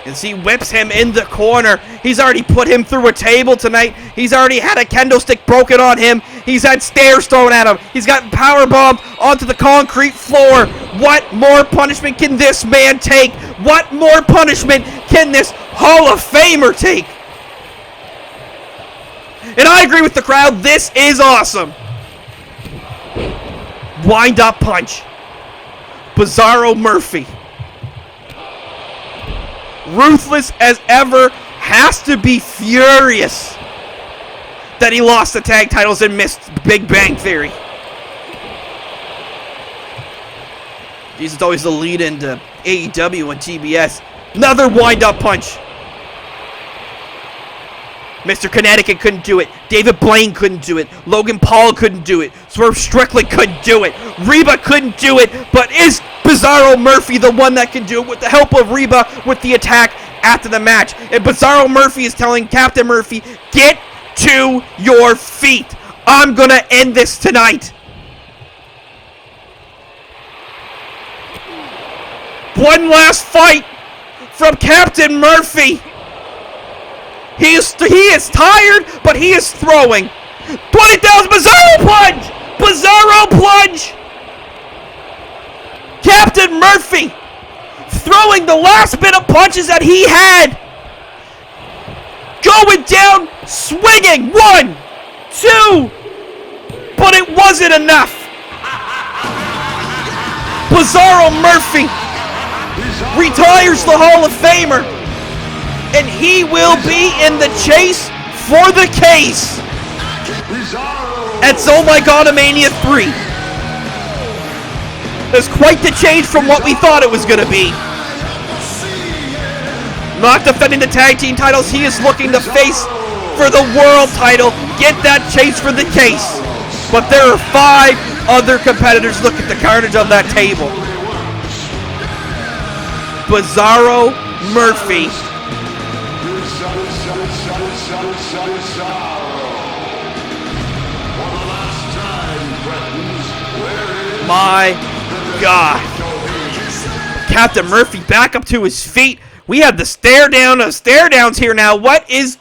As he whips him in the corner. He's already put him through a table tonight. He's already had a kendo stick broken on him. He's had stairs thrown at him. He's gotten powerbombed onto the concrete floor. What more punishment can this man take? What more punishment can this Hall of Famer take? And I agree with the crowd. This is awesome. Wind up punch. Bizarro Murphy. Ruthless as ever, has to be furious that he lost the tag titles and missed Big Bang Theory. This is always the lead into AEW and TBS. Another wind-up punch. Mr. Connecticut couldn't do it. David Blaine couldn't do it. Logan Paul couldn't do it. Swerve Strickland couldn't do it. Reba couldn't do it. But is Bizarro Murphy the one that can do it with the help of Reba with the attack after the match? And Bizarro Murphy is telling Captain Murphy, get to your feet. I'm going to end this tonight. One last fight from Captain Murphy. He is tired, but he is throwing. 20,000 Bizarro plunge! Bizarro plunge! Captain Murphy throwing the last bit of punches that he had. Going down, swinging. 1, 2. But it wasn't enough. Bizarro Murphy retires the Hall of Famer. And he will be in the chase for the case at Oh My God, Mania 3. There's quite the change from what we thought it was going to be. Not defending the tag team titles. He is looking to face for the world title. Get that chase for the case. But there are 5 other competitors. Look at the carnage on that table. Bizarro Murphy. My God. Captain Murphy back up to his feet. We have the stare down of stare downs here now. What is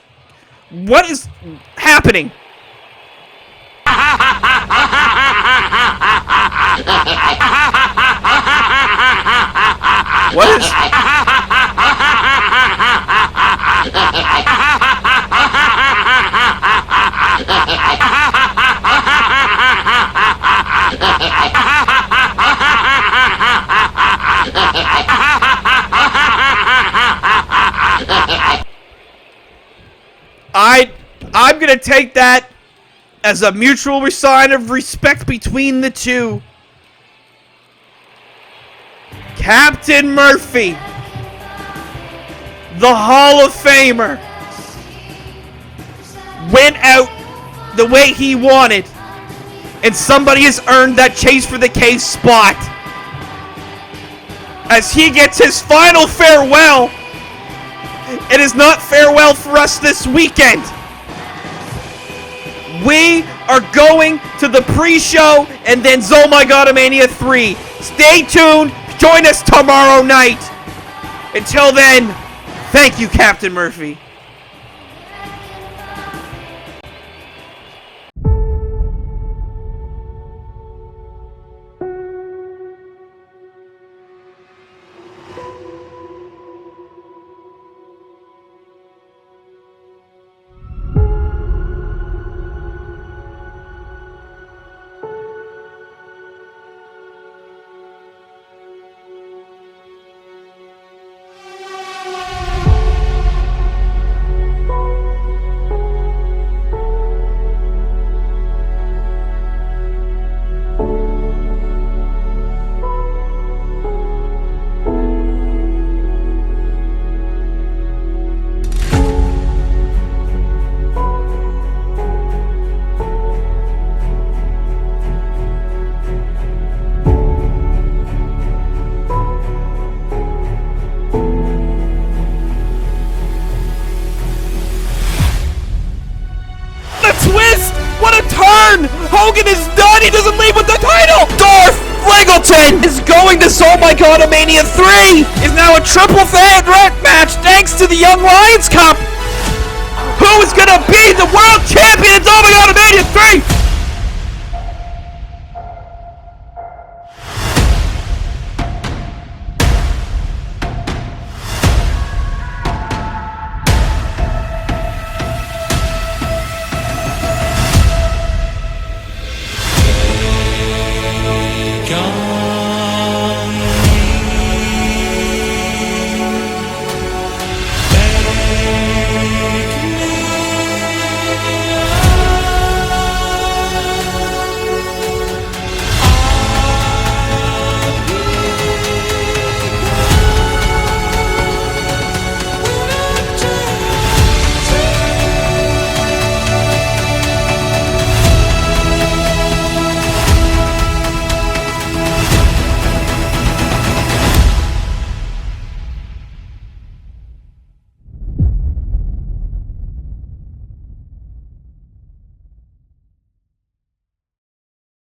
happening? What is... I'm gonna take that as a mutual sign of respect between the two. Captain Murphy, the Hall of Famer, went out the way he wanted, and somebody has earned that chase for the case spot. As he gets his final farewell, it is not farewell for us this weekend. We are going to the pre-show and then Oh My God Mania 3. Stay tuned. Join us tomorrow night. Until then, thank you, Captain Murphy. Hogan is done. He doesn't leave with the title. Dolph Ziggler is going to Oh My God Mania 3. Is now a triple threat match thanks to the Young Lions Cup. Who is going to be the world champion? Oh My God Mania 3.